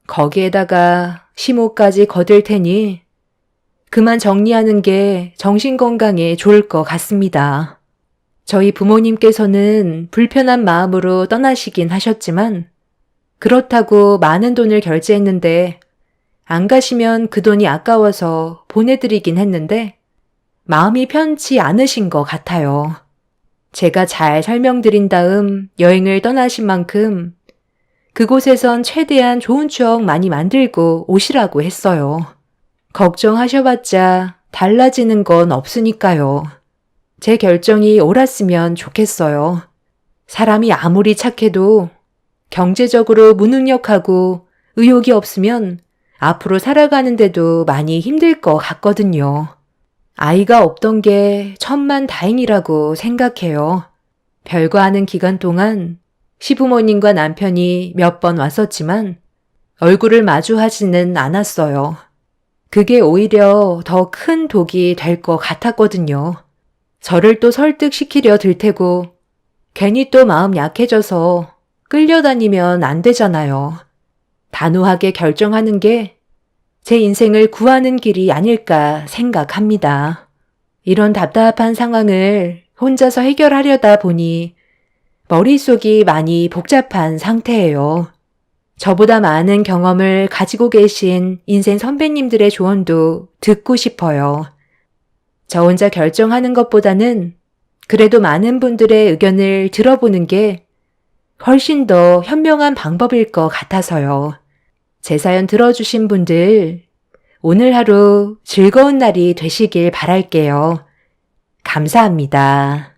거기에다가 심호까지 거들 테니 그만 정리하는 게 정신건강에 좋을 것 같습니다. 저희 부모님께서는 불편한 마음으로 떠나시긴 하셨지만 그렇다고 많은 돈을 결제했는데 안 가시면 그 돈이 아까워서 보내드리긴 했는데 마음이 편치 않으신 것 같아요. 제가 잘 설명드린 다음 여행을 떠나신 만큼 그곳에선 최대한 좋은 추억 많이 만들고 오시라고 했어요. 걱정하셔봤자 달라지는 건 없으니까요. 제 결정이 옳았으면 좋겠어요. 사람이 아무리 착해도 경제적으로 무능력하고 의욕이 없으면 앞으로 살아가는데도 많이 힘들 것 같거든요. 아이가 없던 게 천만다행이라고 생각해요. 별거하는 기간 동안 시부모님과 남편이 몇 번 왔었지만 얼굴을 마주하지는 않았어요. 그게 오히려 더 큰 독이 될 것 같았거든요. 저를 또 설득시키려 들 테고 괜히 또 마음 약해져서 끌려다니면 안 되잖아요. 단호하게 결정하는 게 제 인생을 구하는 길이 아닐까 생각합니다. 이런 답답한 상황을 혼자서 해결하려다 보니 머릿속이 많이 복잡한 상태예요. 저보다 많은 경험을 가지고 계신 인생 선배님들의 조언도 듣고 싶어요. 저 혼자 결정하는 것보다는 그래도 많은 분들의 의견을 들어보는 게 훨씬 더 현명한 방법일 것 같아서요. 제 사연 들어주신 분들, 오늘 하루 즐거운 날이 되시길 바랄게요. 감사합니다.